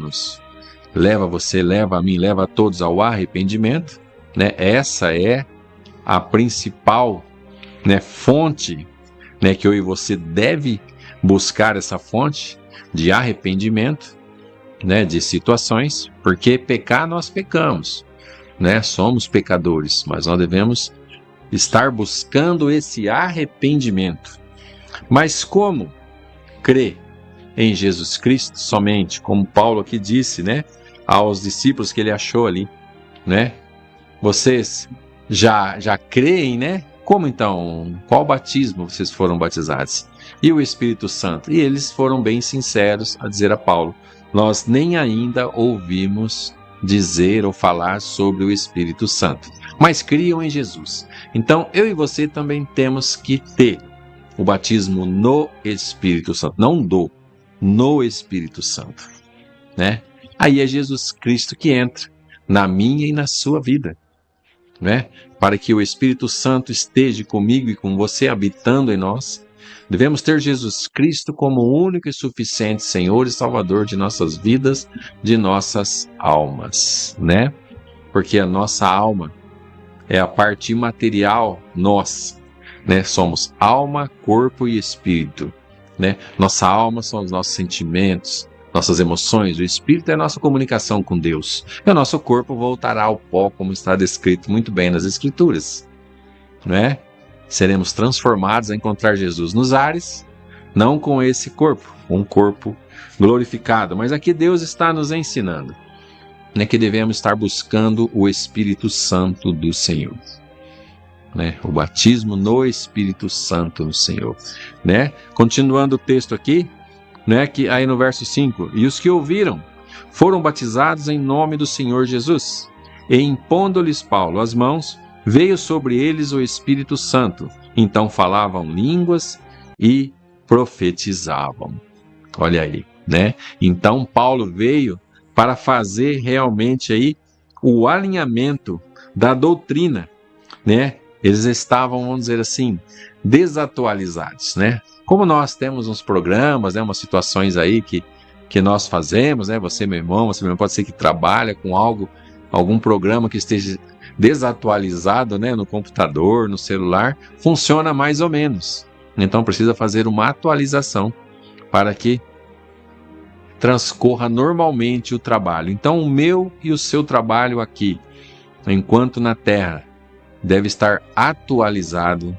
você, leva a mim, leva a todos ao arrependimento, né? Essa é a principal, né, fonte, né, que eu e você deve buscar, essa fonte de arrependimento, né, de situações, porque pecar nós pecamos, né? Somos pecadores, mas nós devemos estar buscando esse arrependimento. Mas como crer em Jesus Cristo somente, como Paulo aqui disse, né, aos discípulos que ele achou ali, né? Vocês já creem, né? Como então? Qual batismo vocês foram batizados? E o Espírito Santo? E eles foram bem sinceros a dizer a Paulo: nós nem ainda ouvimos dizer ou falar sobre o Espírito Santo, mas criam em Jesus. Então eu e você também temos que ter o batismo no Espírito Santo, não no Espírito Santo, né? Aí é Jesus Cristo que entra na minha e na sua vida, né? Para que o Espírito Santo esteja comigo e com você, habitando em nós, devemos ter Jesus Cristo como o único e suficiente Senhor e Salvador de nossas vidas, de nossas almas, né? Porque a nossa alma é a parte imaterial nossa, né? Somos alma, corpo e espírito, né? Nossa alma são os nossos sentimentos, nossas emoções. O espírito é a nossa comunicação com Deus. E o nosso corpo voltará ao pó, como está descrito muito bem nas Escrituras, né? Seremos transformados a encontrar Jesus nos ares, não com esse corpo, um corpo glorificado. Mas aqui Deus está nos ensinando, né, que devemos estar buscando o Espírito Santo do Senhor, né? O batismo no Espírito Santo do Senhor, né? Continuando o texto aqui, né, que aí no verso 5, e os que ouviram foram batizados em nome do Senhor Jesus, e impondo-lhes Paulo as mãos, veio sobre eles o Espírito Santo, então falavam línguas e profetizavam. Olha aí, né? Então Paulo veio para fazer realmente aí o alinhamento da doutrina, né? Eles estavam, vamos dizer assim, desatualizados, né? Como nós temos uns programas, né, umas situações aí que nós fazemos, né? Você, meu irmão, pode ser que trabalha com algum programa que esteja desatualizado, né, no computador, no celular, funciona mais ou menos. Então precisa fazer uma atualização para que transcorra normalmente o trabalho. Então o meu e o seu trabalho aqui, enquanto na terra, deve estar atualizado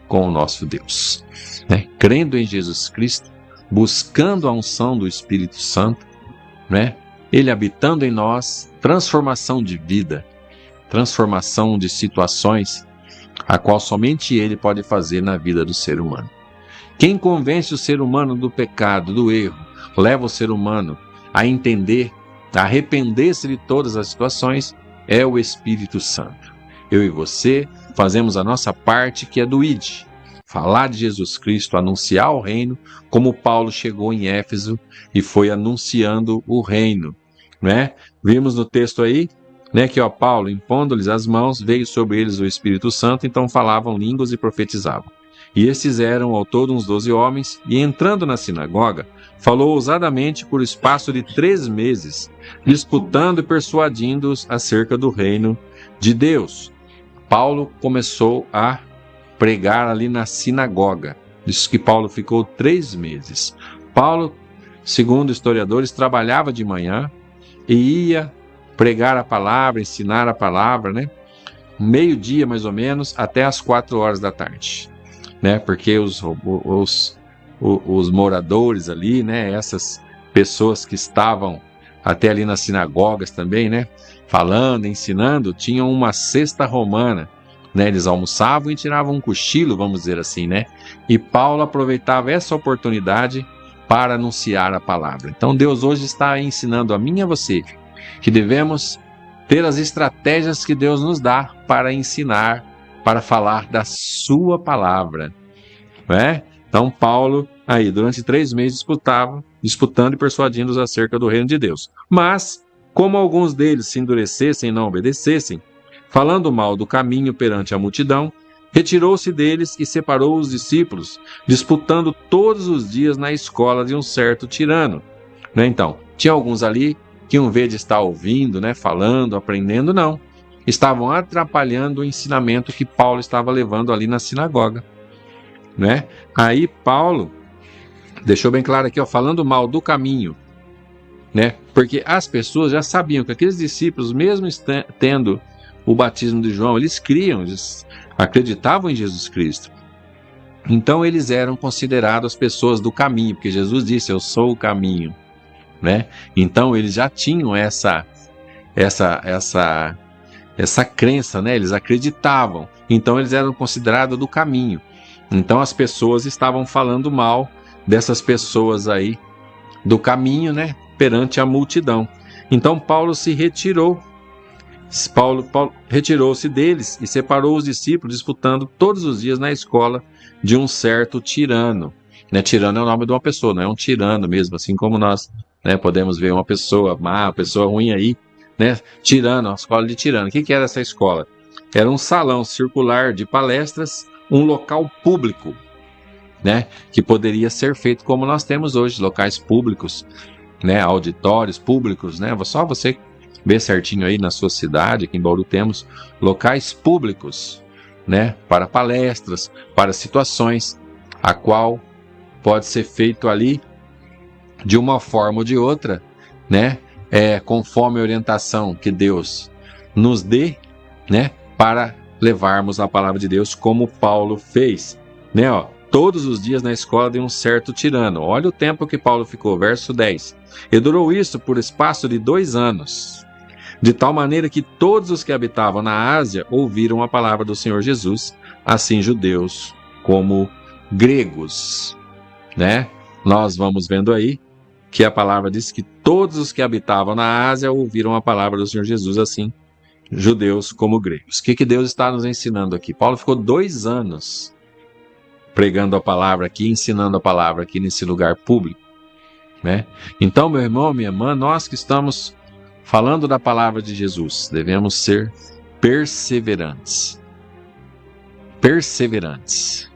com o nosso Deus, né? Crendo em Jesus Cristo, buscando a unção do Espírito Santo, né? Ele habitando em nós, transformação de vida, transformação de situações, a qual somente Ele pode fazer na vida do ser humano. Quem convence o ser humano do pecado, do erro, leva o ser humano a entender, a arrepender-se de todas as situações, é o Espírito Santo. Eu e você fazemos a nossa parte, que é do ID. Falar de Jesus Cristo, anunciar o reino, como Paulo chegou em Éfeso e foi anunciando o reino, né? Vimos no texto aí, né, que Paulo, impondo-lhes as mãos, veio sobre eles o Espírito Santo, então falavam línguas e profetizavam. E estes eram ao todo uns 12 homens, e entrando na sinagoga, falou ousadamente por espaço de 3 meses, disputando e persuadindo-os acerca do reino de Deus. Paulo começou a pregar ali na sinagoga. Diz que Paulo ficou 3 meses. Paulo, segundo historiadores, trabalhava de manhã e ia pregar a palavra, ensinar a palavra, né? Meio-dia mais ou menos, até as 4 horas da tarde, né? Porque os moradores ali, né? Essas pessoas que estavam até ali nas sinagogas também, né? Falando, ensinando, tinham uma cesta romana, né? Eles almoçavam e tiravam um cochilo, vamos dizer assim, né? E Paulo aproveitava essa oportunidade para anunciar a palavra. Então Deus hoje está ensinando a mim e a você que devemos ter as estratégias que Deus nos dá para ensinar, para falar da sua palavra, né? Então Paulo aí durante 3 meses disputando e persuadindo-os acerca do reino de Deus. Mas como alguns deles se endurecessem e não obedecessem, falando mal do caminho perante a multidão, retirou-se deles e separou os discípulos, disputando todos os dias na escola de um certo tirano. Né? Então, tinha alguns ali que, em vez de estar ouvindo, né, falando, aprendendo, não. Estavam atrapalhando o ensinamento que Paulo estava levando ali na sinagoga. Né? Aí Paulo deixou bem claro aqui, falando mal do caminho, né? Porque as pessoas já sabiam que aqueles discípulos, mesmo tendo o batismo de João, eles criam, eles acreditavam em Jesus Cristo. Então eles eram considerados as pessoas do caminho, porque Jesus disse, eu sou o caminho, né? Então eles já tinham essa crença, né? Eles acreditavam. Então eles eram considerados do caminho. Então as pessoas estavam falando mal dessas pessoas aí do caminho, né? Perante a multidão. Então Paulo se retirou. Paulo retirou-se deles e separou os discípulos, disputando todos os dias na escola de um certo tirano. Né? Tirano é o nome de uma pessoa, não é um tirano mesmo, assim como nós, né, podemos ver uma pessoa má, uma pessoa ruim aí, né? Tirano, uma escola de tirano. O que era essa escola? Era um salão circular de palestras, um local público, né? Que poderia ser feito como nós temos hoje, locais públicos, né? Auditórios públicos, né? Só você ver certinho aí na sua cidade, aqui em Bauru temos locais públicos, né? Para palestras, para situações, a qual pode ser feito ali de uma forma ou de outra, né? Conforme a orientação que Deus nos dê, né? Para levarmos a palavra de Deus como Paulo fez, né? Todos os dias na escola de um certo tirano. Olha o tempo que Paulo ficou, verso 10. E durou isso por espaço de 2 anos, de tal maneira que todos os que habitavam na Ásia ouviram a palavra do Senhor Jesus, assim judeus como gregos, né? Nós vamos vendo aí que a palavra diz que todos os que habitavam na Ásia ouviram a palavra do Senhor Jesus, assim judeus como gregos. O que Deus está nos ensinando aqui? Paulo ficou 2 anos pregando a palavra aqui, ensinando a palavra aqui nesse lugar público, né? Então, meu irmão, minha irmã, nós que estamos falando da palavra de Jesus, devemos ser perseverantes. Perseverantes.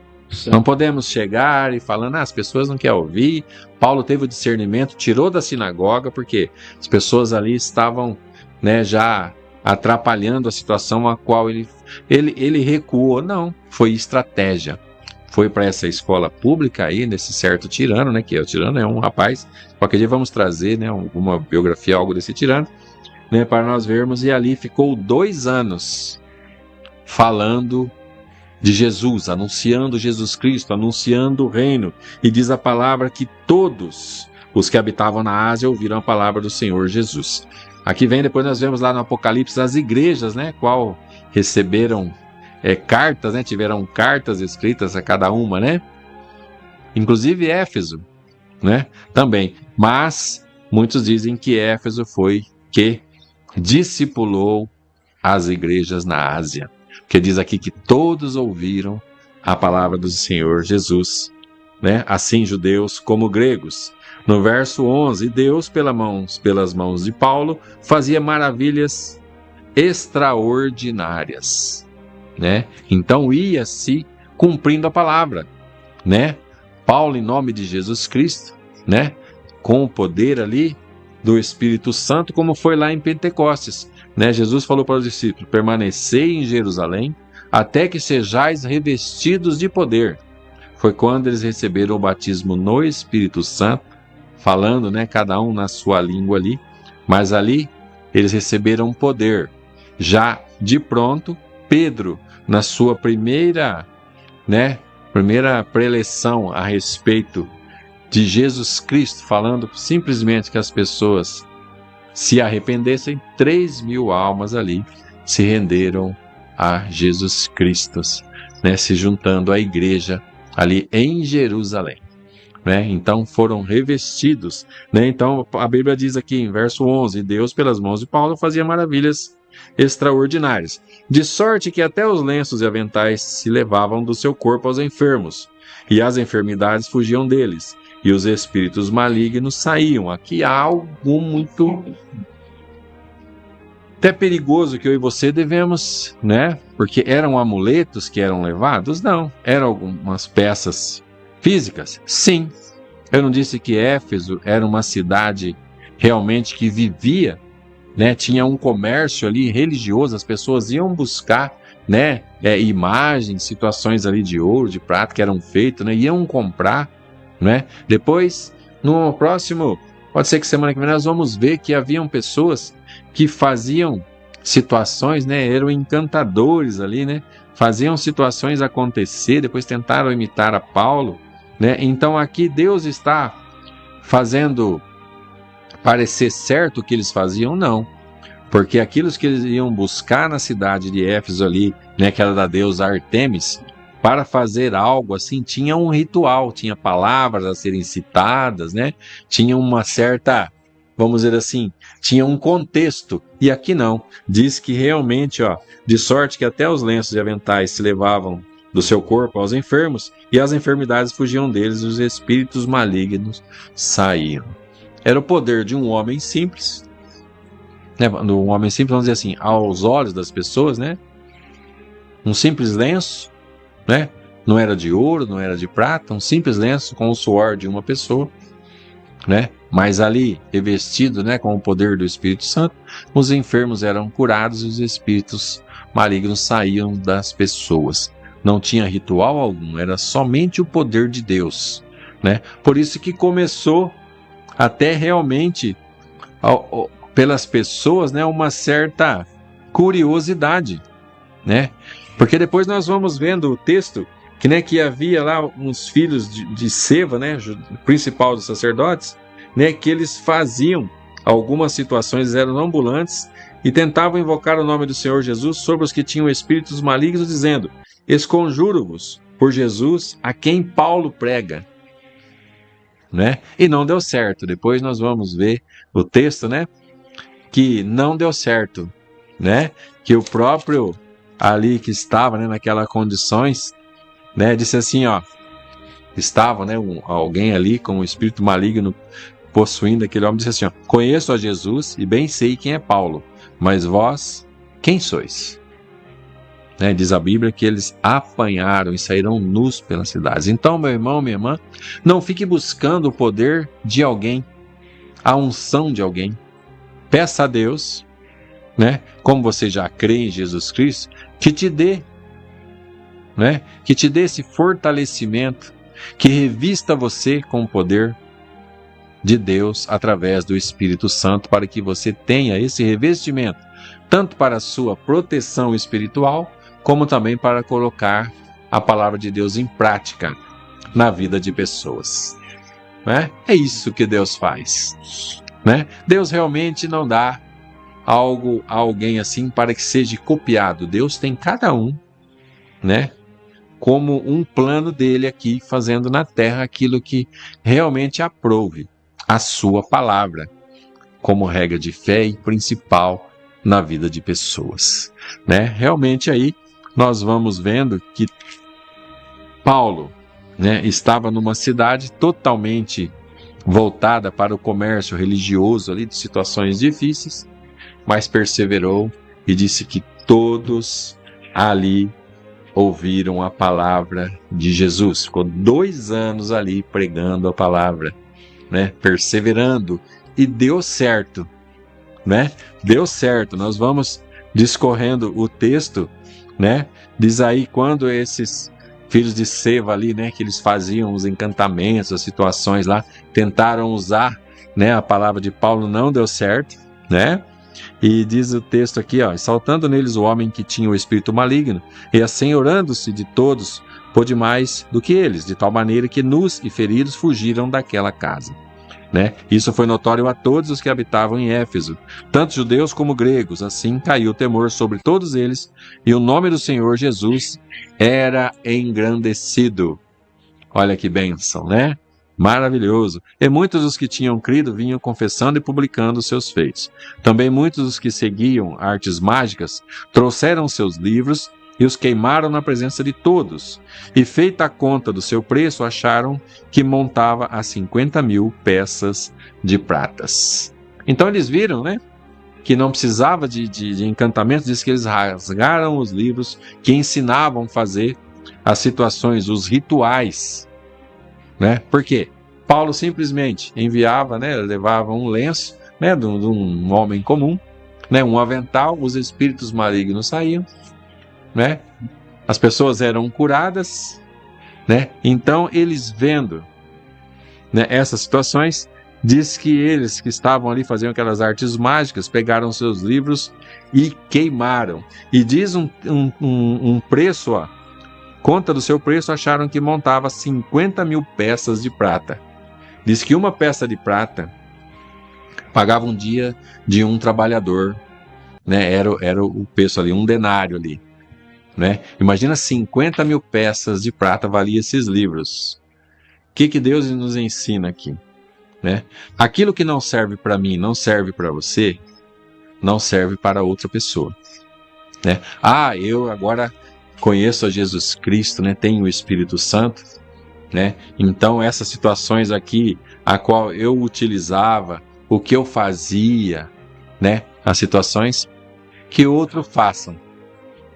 Não podemos chegar e falando, as pessoas não querem ouvir. Paulo teve o discernimento, tirou da sinagoga, porque as pessoas ali estavam, né, já atrapalhando a situação a qual ele recuou. Não, foi estratégia. Foi para essa escola pública aí, nesse certo tirano, né? Que o tirano é um rapaz. Qualquer dia vamos trazer, né, uma biografia, algo desse tirano, né, para nós vermos. E ali ficou 2 anos falando de Jesus, anunciando Jesus Cristo, anunciando o reino. E diz a palavra que todos os que habitavam na Ásia ouviram a palavra do Senhor Jesus. Aqui vem, depois nós vemos lá no Apocalipse as igrejas, né, qual receberam cartas, né, tiveram cartas escritas a cada uma, né? Inclusive Éfeso, né? Também. Mas muitos dizem que Éfeso foi que discipulou as igrejas na Ásia. Porque diz aqui que todos ouviram a palavra do Senhor Jesus, né? Assim judeus como gregos. No verso 11, Deus, pelas mãos de Paulo, fazia maravilhas extraordinárias, né? Então ia-se cumprindo a palavra, né? Paulo, em nome de Jesus Cristo, né? Com o poder ali do Espírito Santo, como foi lá em Pentecostes, né? Jesus falou para os discípulos: permanecei em Jerusalém até que sejais revestidos de poder. Foi quando eles receberam o batismo no Espírito Santo, falando, né, cada um na sua língua ali, mas ali eles receberam poder. Já de pronto, Pedro, na sua primeira preleção a respeito de Jesus Cristo, falando simplesmente que as pessoas se arrependessem, 3.000 almas ali se renderam a Jesus Cristo, né, se juntando à igreja ali em Jerusalém, né? Então foram revestidos, né? Então a Bíblia diz aqui em verso 11, Deus pelas mãos de Paulo fazia maravilhas extraordinárias, de sorte que até os lenços e aventais se levavam do seu corpo aos enfermos, e as enfermidades fugiam deles, e os espíritos malignos saíam. Aqui há algo muito até perigoso que eu e você devemos, né? Porque eram amuletos que eram levados? Não. Eram algumas peças físicas? Sim. Eu não disse que Éfeso era uma cidade realmente que vivia, né? Tinha um comércio ali religioso, as pessoas iam buscar, né? Imagens, situações ali de ouro, de prata que eram feitas, né? Iam comprar, né? Depois, no próximo, pode ser que semana que vem nós vamos ver que haviam pessoas que faziam situações, né? Eram encantadores ali, né? Faziam situações acontecer, depois tentaram imitar a Paulo, né? Então aqui Deus está fazendo parecer certo o que eles faziam? Não. Porque aquilo que eles iam buscar na cidade de Éfeso ali, né? Que era da deusa Artemis, para fazer algo assim, tinha um ritual, tinha palavras a serem citadas, né? Tinha uma certa, vamos dizer assim, tinha um contexto. E aqui não. Diz que realmente, de sorte que até os lenços e aventais se levavam do seu corpo aos enfermos, e as enfermidades fugiam deles, e os espíritos malignos saíam. Era o poder de um homem simples, né? Um homem simples, vamos dizer assim, aos olhos das pessoas, né? Um simples lenço, né? Não era de ouro, não era de prata, um simples lenço com o suor de uma pessoa, né? Mas ali, revestido, né, com o poder do Espírito Santo, os enfermos eram curados e os espíritos malignos saíam das pessoas. Não tinha ritual algum, era somente o poder de Deus, né? Por isso que começou até realmente pelas pessoas, né, uma certa curiosidade, né? Porque depois nós vamos vendo o texto que, né, que havia lá uns filhos de Seva, né, principal dos sacerdotes, né, que eles faziam algumas situações, eram ambulantes e tentavam invocar o nome do Senhor Jesus sobre os que tinham espíritos malignos, dizendo: esconjuro-vos por Jesus, a quem Paulo prega, né? E não deu certo. Depois nós vamos ver o texto, né, que não deu certo, né? Que o próprio ali que estava, né, naquelas condições, né, disse assim, estava, né, alguém ali com um espírito maligno possuindo aquele homem, disse assim, conheço a Jesus e bem sei quem é Paulo, mas vós, quem sois? Né, diz a Bíblia que eles apanharam e saíram nus pelas cidades. Então, meu irmão, minha irmã, não fique buscando o poder de alguém, a unção de alguém. Peça a Deus, né, como você já crê em Jesus Cristo, que te dê, né, que te dê esse fortalecimento, que revista você com o poder de Deus através do Espírito Santo, para que você tenha esse revestimento, tanto para a sua proteção espiritual, como também para colocar a palavra de Deus em prática na vida de pessoas, né? É isso que Deus faz, né? Deus realmente não dá algo a alguém assim para que seja copiado. Deus tem cada um, né, como um plano dele aqui, fazendo na terra aquilo que realmente aprouve a sua palavra, como regra de fé e principal na vida de pessoas, né? Realmente aí nós vamos vendo que Paulo, né, estava numa cidade totalmente voltada para o comércio religioso ali de situações difíceis, mas perseverou e disse que todos ali ouviram a palavra de Jesus. Ficou 2 anos ali pregando a palavra, né, perseverando, e deu certo, né? Deu certo. Nós vamos discorrendo o texto, né? Diz aí quando esses filhos de Seva ali, né, que eles faziam os encantamentos, as situações lá, tentaram usar, né, a palavra de Paulo, não deu certo, né? E diz o texto aqui, ó, saltando neles o homem que tinha o espírito maligno, e assenhorando-se de todos, pôde mais do que eles, de tal maneira que nus e feridos fugiram daquela casa. Né? Isso foi notório a todos os que habitavam em Éfeso, tanto judeus como gregos. Assim caiu o temor sobre todos eles, e o nome do Senhor Jesus era engrandecido. Olha que bênção, né? Maravilhoso. E muitos dos que tinham crido vinham confessando e publicando os seus feitos. Também muitos dos que seguiam artes mágicas trouxeram seus livros e os queimaram na presença de todos. E feita a conta do seu preço, acharam que montava a 50.000 peças de pratas. Então eles viram, né, que não precisava de encantamento. Diz que eles rasgaram os livros que ensinavam a fazer as situações, os rituais, né? Por quê? Paulo simplesmente enviava, né, levava um lenço, né, de um homem comum, né, um avental, os espíritos malignos saíam, né? As pessoas eram curadas, né? Então eles vendo, né, essas situações, diz que eles que estavam ali fazendo aquelas artes mágicas pegaram seus livros e queimaram. E diz um preço, ó, conta do seu preço, acharam que montava 50.000 peças de prata. Diz que uma peça de prata pagava um dia de um trabalhador, né? Era o preço ali, um denário ali. Né? Imagina 50.000 peças de prata valia esses livros. O que Deus nos ensina aqui? Né? Aquilo que não serve para mim, não serve para você, não serve para outra pessoa. Né? Ah, eu agora conheço a Jesus Cristo, né? Tenho o Espírito Santo, né? Então essas situações aqui, a qual eu utilizava, o que eu fazia, né? As situações que outros façam.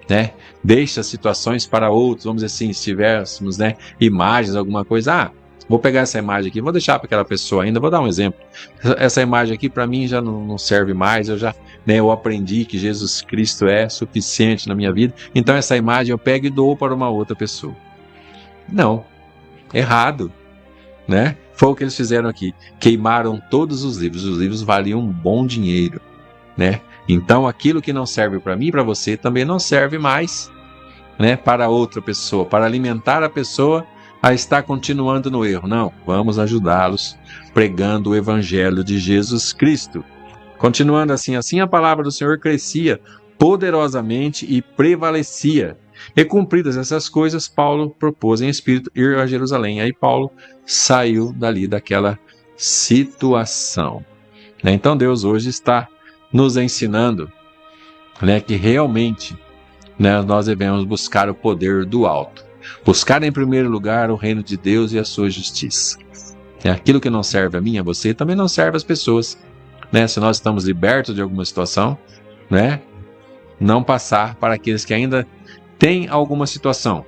Né? Deixa as situações para outros. Vamos dizer assim, se tivéssemos, né, imagens, alguma coisa, vou pegar essa imagem aqui, vou deixar para aquela pessoa ainda, vou dar um exemplo. Essa imagem aqui para mim já não serve mais, eu aprendi que Jesus Cristo é suficiente na minha vida, então essa imagem eu pego e dou para uma outra pessoa. Não, errado, né? Foi o que eles fizeram aqui, queimaram todos os livros valiam um bom dinheiro, né? Então aquilo que não serve para mim e para você também não serve mais, né, para outra pessoa, para alimentar a pessoa a estar continuando no erro. Não, vamos ajudá-los pregando o evangelho de Jesus Cristo. Continuando assim a palavra do Senhor crescia poderosamente e prevalecia. E cumpridas essas coisas, Paulo propôs em espírito ir a Jerusalém. Aí Paulo saiu dali daquela situação. Né? Então Deus hoje está nos ensinando, né, que realmente, né, nós devemos buscar o poder do alto. Buscar em primeiro lugar o reino de Deus e a sua justiça. Aquilo que não serve a mim, a você, também não serve às pessoas. Né? Se nós estamos libertos de alguma situação, né, não passar para aqueles que ainda têm alguma situação.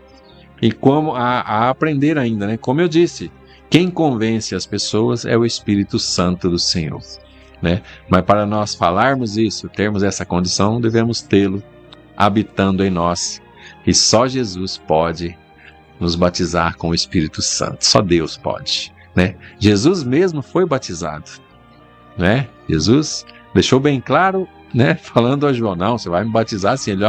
E como a aprender ainda, né? Como eu disse, quem convence as pessoas é o Espírito Santo do Senhor. Né? Mas para nós falarmos isso, termos essa condição, devemos tê-lo habitando em nós. E só Jesus pode nos batizar com o Espírito Santo. Só Deus pode. Né? Jesus mesmo foi batizado. Né? Jesus deixou bem claro, né, falando a João, não, você vai me batizar assim, ele,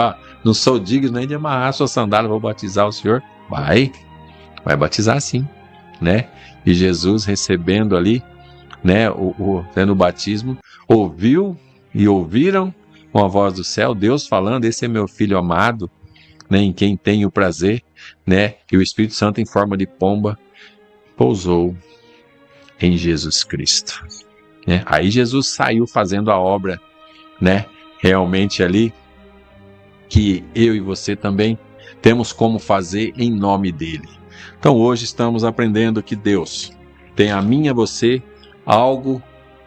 não sou digno nem de amarrar sua sandália, vou batizar o Senhor. Vai batizar sim. Né? E Jesus recebendo ali, né, no batismo, ouviu e ouviram com a voz do céu, Deus falando, esse é meu filho amado, né, em quem tenho prazer, né, e o Espírito Santo em forma de pomba pousou em Jesus Cristo. né? Aí Jesus saiu fazendo a obra, né? Realmente ali, que eu e você também temos como fazer em nome dele. Então hoje estamos aprendendo que Deus tem a mim e a você algo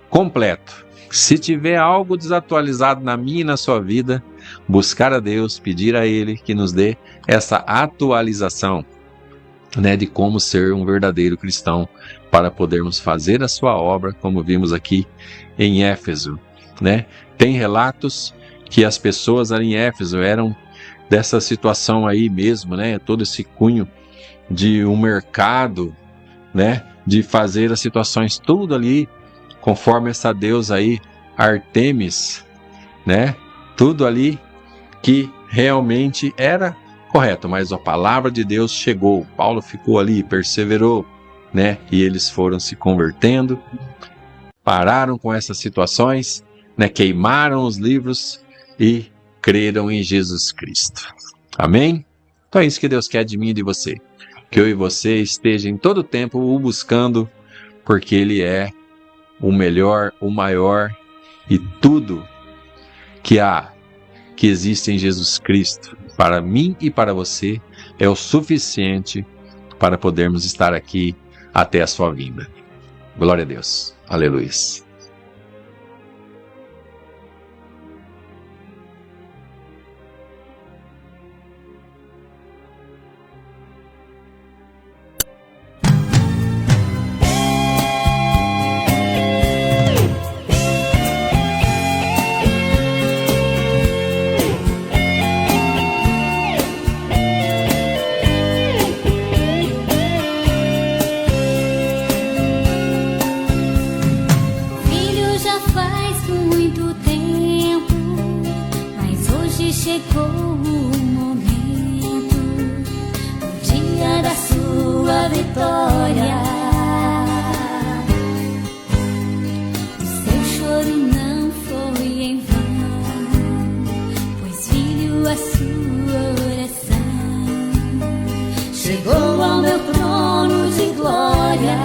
completo. Se tiver algo desatualizado na minha e na sua vida, buscar a Deus, pedir a Ele que nos dê essa atualização, né, de como ser um verdadeiro cristão, para podermos fazer a sua obra, como vimos aqui em Éfeso, né? Tem relatos que as pessoas ali em Éfeso eram dessa situação aí mesmo, né? Todo esse cunho de um mercado, né? De fazer as situações tudo ali conforme essa deusa aí, Artemis, né? Tudo ali que realmente era correto, mas a palavra de Deus chegou. Paulo ficou ali, perseverou, né? E eles foram se convertendo, pararam com essas situações, né? Queimaram os livros e creram em Jesus Cristo. Amém? Então é isso que Deus quer de mim e de você. Que eu e você esteja em todo tempo o buscando, porque Ele é o melhor, o maior, e tudo que existe em Jesus Cristo, para mim e para você, é o suficiente para podermos estar aqui até a sua vinda. Glória a Deus. Aleluia. Chegou o momento, o dia da sua vitória. O seu choro não foi em vão, pois filho, a sua oração chegou ao meu trono de glória.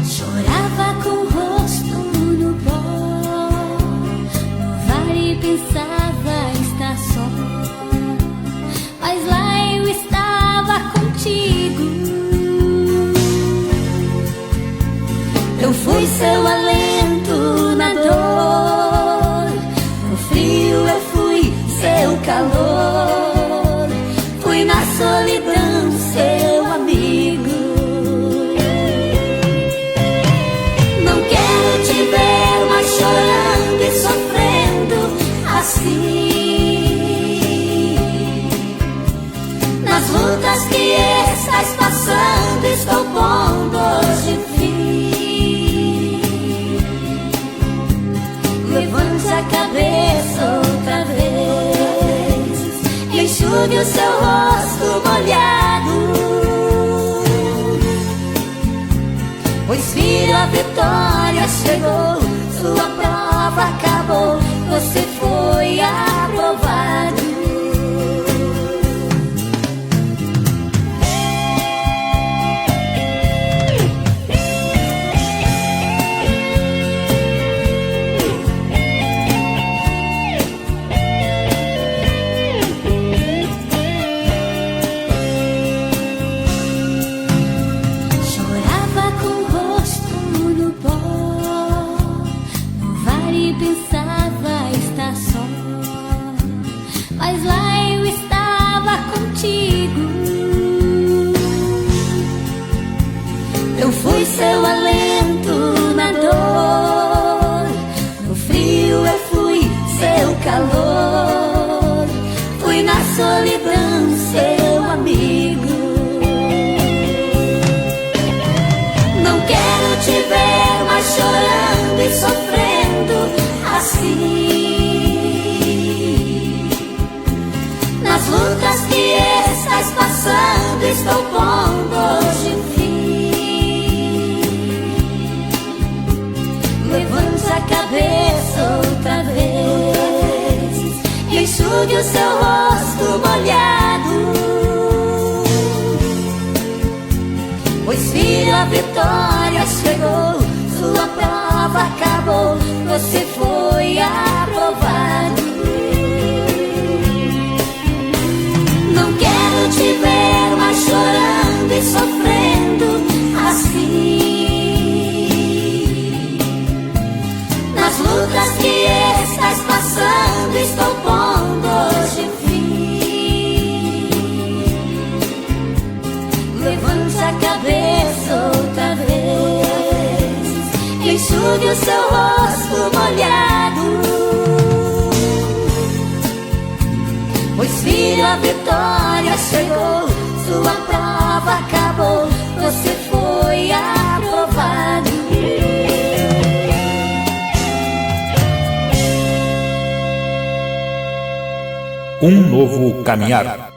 Chorava com o rosto no pó, pensava estar só, mas lá eu estava contigo. Eu fui seu alento na dor, no frio eu fui seu calor, fui na solidão seu amigo. Não quero te ver mais chorando e sofrendo assim. Nas lutas que estás passando, estou pondo hoje fim. Levante a cabeça outra vez e enxugue o seu rosto molhado, pois filho, a vitória chegou, sua prova acabou, você foi aprovado. Chorava com o rosto no pó, no vale pensava estar só, mas lá eu estava contigo. Eu fui seu alento na dor, no frio eu fui seu calor, fui na solidão seu amigo. Não quero te ver mais chorando e sofrendo assim. Nas lutas que estás passando, estou pondo hoje fim. Levante a cabeça outra vez e enxugue o seu rosto molhado, pois filho, a vitória você foi aprovado. Não quero te ver mais chorando e sofrendo assim. Nas lutas que estás passando, estou pondo hoje fim. Levante a cabeça outra vez, enxugue o seu rosto molhado, pois filho, a vitória chegou, sua prova acabou, você foi aprovado. Um novo caminhar.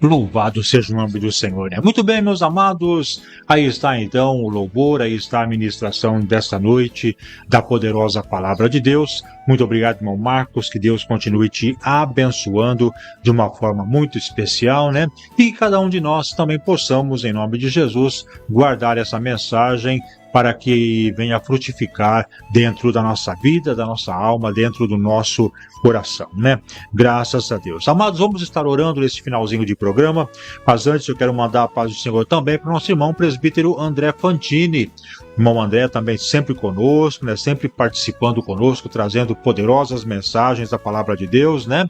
Louvado seja o nome do Senhor, né? Muito bem, meus amados, aí está então o louvor, aí está a ministração desta noite da poderosa palavra de Deus. Muito obrigado, irmão Marcos, que Deus continue te abençoando de uma forma muito especial, né? E que cada um de nós também possamos, em nome de Jesus, guardar essa mensagem para que venha frutificar dentro da nossa vida, da nossa alma, dentro do nosso coração, né? Graças a Deus. Amados, vamos estar orando nesse finalzinho de programa, mas antes eu quero mandar a paz do Senhor também para o nosso irmão presbítero André Fantini. O irmão André também sempre conosco, né? Sempre participando conosco, trazendo poderosas mensagens da palavra de Deus, né?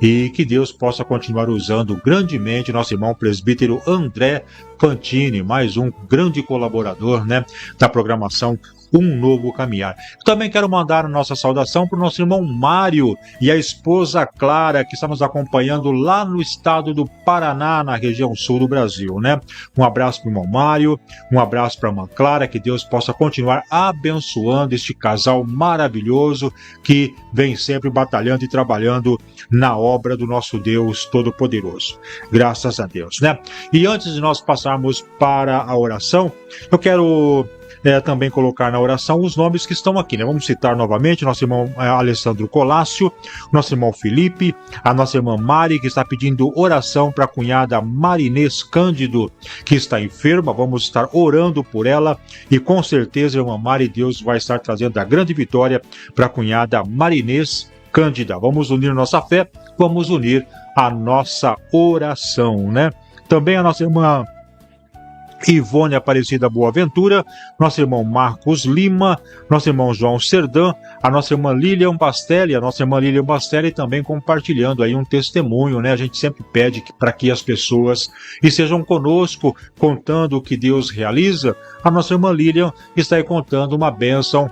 E que Deus possa continuar usando grandemente nosso irmão presbítero André Fantini, mais um grande colaborador, né, da programação Um Novo Caminhar. Também quero mandar a nossa saudação para o nosso irmão Mário e a esposa Clara, que está nos acompanhando lá no estado do Paraná, na região sul do Brasil, né? Um abraço para o irmão Mário, um abraço para a irmã Clara, que Deus possa continuar abençoando este casal maravilhoso que vem sempre batalhando e trabalhando na obra do nosso Deus Todo-Poderoso. Graças a Deus, né? E antes de nós passarmos para a oração, eu quero também colocar na oração os nomes que estão aqui, né? Vamos citar novamente nosso irmão Alessandro Colácio, nosso irmão Felipe, a nossa irmã Mari, que está pedindo oração para a cunhada Marinês Cândido, que está enferma. Vamos estar orando por ela e com certeza, irmã Mari, Deus vai estar trazendo a grande vitória para a cunhada Marinês Cândida. Vamos unir nossa fé, vamos unir a nossa oração, né? Também a nossa irmã Ivone Aparecida Boaventura, nosso irmão Marcos Lima, nosso irmão João Serdã, a nossa irmã Lilian Bastelli também compartilhando aí um testemunho, né? A gente sempre pede para que as pessoas estejam conosco, contando o que Deus realiza. A nossa irmã Lilian está aí contando uma bênção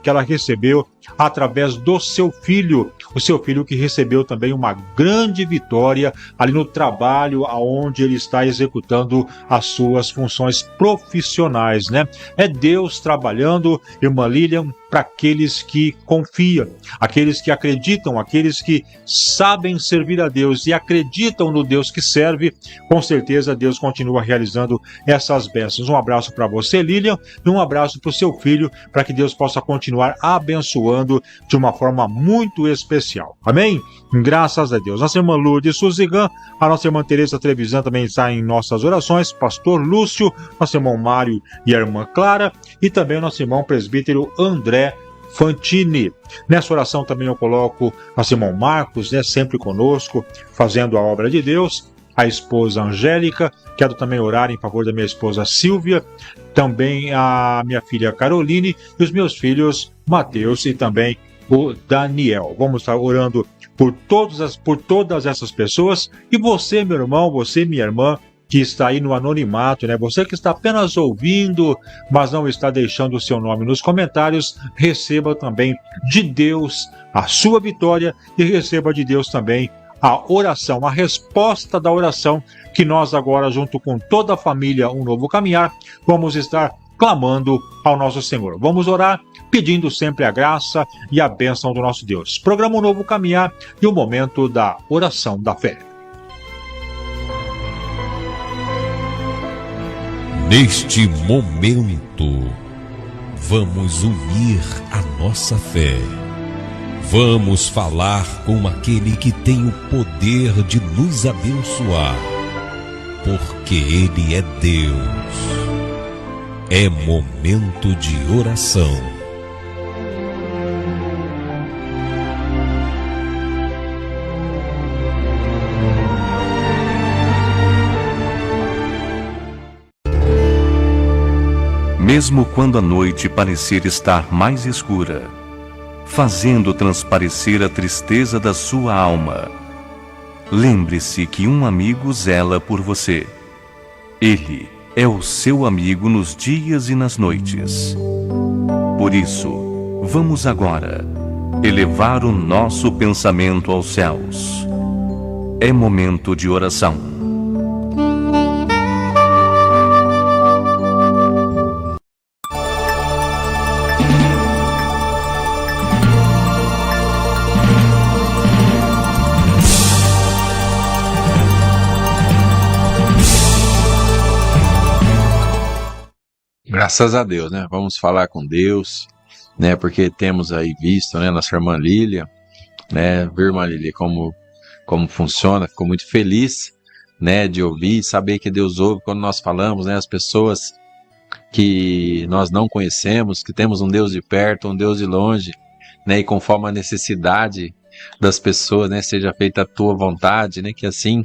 que ela recebeu através do seu filho, o seu filho que recebeu também uma grande vitória ali no trabalho aonde ele está executando as suas funções profissionais, né? É Deus trabalhando, irmã Lilian, para aqueles que confiam, aqueles que acreditam, aqueles que sabem servir a Deus e acreditam no Deus que serve. Com certeza Deus continua realizando essas bênçãos. Um abraço para você, Lilian, e um abraço para o seu filho, para que Deus possa continuar abençoando de uma forma muito especial. Amém? Graças a Deus. Nossa irmã Lourdes Suzigan, a nossa irmã Teresa Trevisan também está em nossas orações, pastor Lúcio, nosso irmão Mário e a irmã Clara, e também o nosso irmão presbítero André Fantini. Nessa oração também eu coloco nosso irmão Marcos, né, sempre conosco, fazendo a obra de Deus, a esposa Angélica, quero também orar em favor da minha esposa Silvia, também a minha filha Caroline e os meus filhos Mateus e também o Daniel. Vamos estar orando por todas essas pessoas. E você, meu irmão, você, minha irmã, que está aí no anonimato, né? Você que está apenas ouvindo, mas não está deixando o seu nome nos comentários, receba também de Deus a sua vitória e receba de Deus também a oração, a resposta da oração que nós agora, junto com toda a família Um Novo Caminhar, vamos estar clamando ao nosso Senhor. Vamos orar pedindo sempre a graça e a bênção do nosso Deus. Programa Um Novo Caminhar e o momento da oração da fé. Neste momento, vamos unir a nossa fé. Vamos falar com aquele que tem o poder de nos abençoar, porque Ele é Deus. É momento de oração. Mesmo quando a noite parecer estar mais escura, fazendo transparecer a tristeza da sua alma, lembre-se que um amigo zela por você. Ele é o seu amigo nos dias e nas noites. Por isso, vamos agora elevar o nosso pensamento aos céus. É momento de oração. Graças a Deus, né? Vamos falar com Deus, né? Porque temos aí visto, né? Nossa irmã Lília, né? Ver, irmã Lília, como funciona. Ficou muito feliz, né? De ouvir, saber que Deus ouve quando nós falamos, né? As pessoas que nós não conhecemos, que temos um Deus de perto, um Deus de longe, né? E conforme a necessidade das pessoas, né? Seja feita a tua vontade, né? Que assim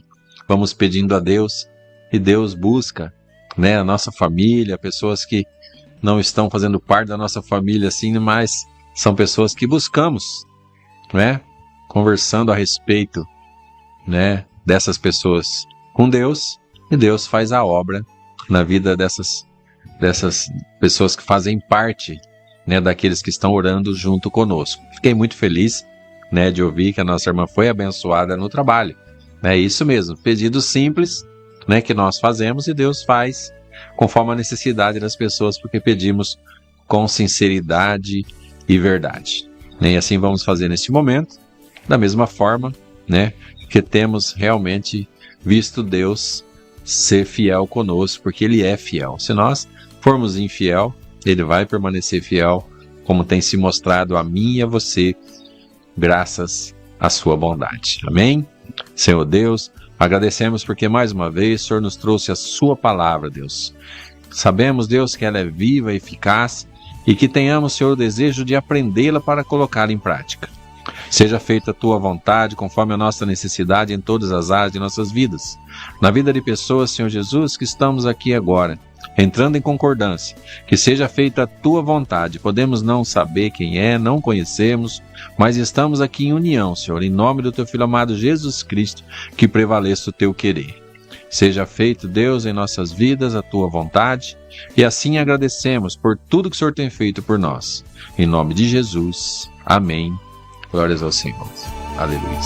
vamos pedindo a Deus e Deus busca, né, a nossa família, pessoas que não estão fazendo parte da nossa família assim, mas são pessoas que buscamos, né, conversando a respeito, né, dessas pessoas com Deus, e Deus faz a obra na vida dessas pessoas que fazem parte, né, daqueles que estão orando junto conosco. Fiquei muito feliz, né, de ouvir que a nossa irmã foi abençoada no trabalho, é isso mesmo, pedido simples, né, que nós fazemos e Deus faz conforme a necessidade das pessoas, porque pedimos com sinceridade e verdade. E assim vamos fazer neste momento, da mesma forma, né, que temos realmente visto Deus ser fiel conosco, porque Ele é fiel. Se nós formos infiel, Ele vai permanecer fiel, como tem se mostrado a mim e a você, graças à sua bondade. Amém? Senhor Deus, agradecemos porque mais uma vez o Senhor nos trouxe a sua palavra, Deus. Sabemos, Deus, que ela é viva e eficaz e que tenhamos, Senhor, o desejo de aprendê-la para colocá-la em prática. Seja feita a tua vontade conforme a nossa necessidade em todas as áreas de nossas vidas. Na vida de pessoas, Senhor Jesus, que estamos aqui agora, entrando em concordância, que seja feita a tua vontade. Podemos não saber quem é, não conhecemos, mas estamos aqui em união, Senhor, em nome do teu Filho amado Jesus Cristo, que prevaleça o teu querer. Seja feito, Deus, em nossas vidas a tua vontade, e assim agradecemos por tudo que o Senhor tem feito por nós. Em nome de Jesus. Amém. Glórias ao Senhor. Aleluia.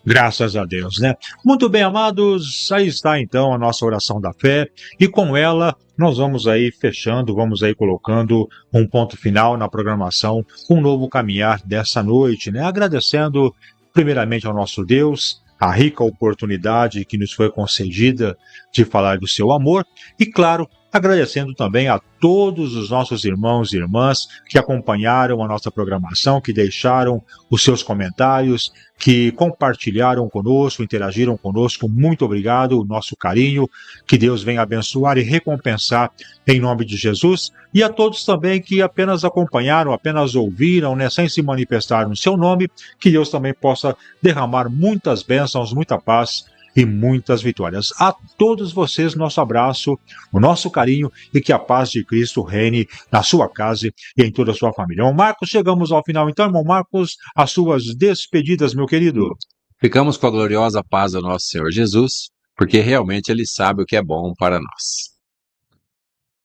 Graças a Deus, né? Muito bem, amados, aí está então a nossa oração da fé, e com ela nós vamos aí fechando, vamos aí colocando um ponto final na programação, um novo caminhar dessa noite, né? Agradecendo primeiramente ao nosso Deus a rica oportunidade que nos foi concedida de falar do seu amor, e claro, agradecendo também a todos os nossos irmãos e irmãs que acompanharam a nossa programação, que deixaram os seus comentários, que compartilharam conosco, interagiram conosco. Muito obrigado, o nosso carinho, que Deus venha abençoar e recompensar em nome de Jesus. E a todos também que apenas acompanharam, apenas ouviram, né, sem se manifestar no seu nome, que Deus também possa derramar muitas bênçãos, muita paz e muitas vitórias. A todos vocês, nosso abraço, o nosso carinho, e que a paz de Cristo reine na sua casa e em toda a sua família. Irmão Marcos, chegamos ao final então, irmão Marcos, as suas despedidas, meu querido. Ficamos com a gloriosa paz do nosso Senhor Jesus, porque realmente Ele sabe o que é bom para nós.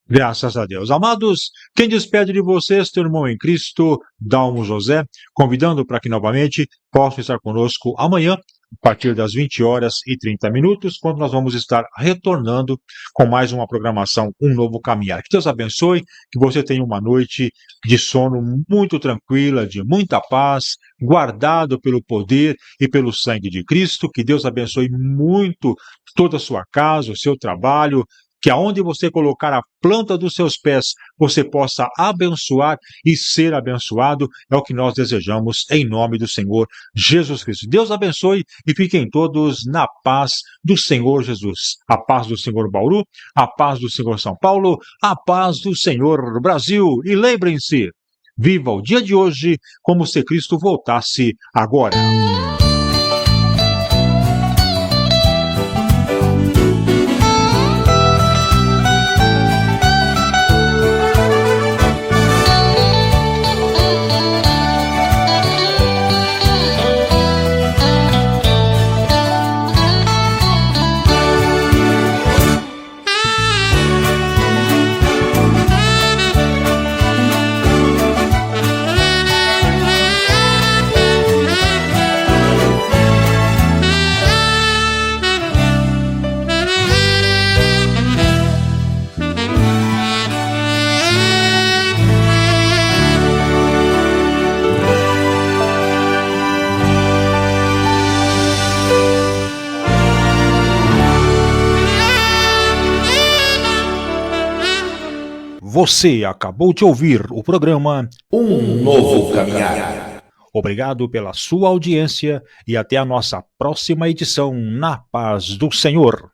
Graças a Deus. Amados, quem despede de vocês, teu irmão em Cristo, Dalmo José, convidando para que novamente possa estar conosco amanhã, a partir das 20h30, quando nós vamos estar retornando com mais uma programação, um novo caminhar. Que Deus abençoe, que você tenha uma noite de sono muito tranquila, de muita paz, guardado pelo poder e pelo sangue de Cristo. Que Deus abençoe muito toda a sua casa, o seu trabalho, que aonde você colocar a planta dos seus pés, você possa abençoar e ser abençoado, é o que nós desejamos em nome do Senhor Jesus Cristo. Deus abençoe e fiquem todos na paz do Senhor Jesus. A paz do Senhor Bauru, a paz do Senhor São Paulo, a paz do Senhor Brasil. E lembrem-se, viva o dia de hoje como se Cristo voltasse agora. Você acabou de ouvir o programa Um Novo Caminhar. Obrigado pela sua audiência e até a nossa próxima edição, na paz do Senhor.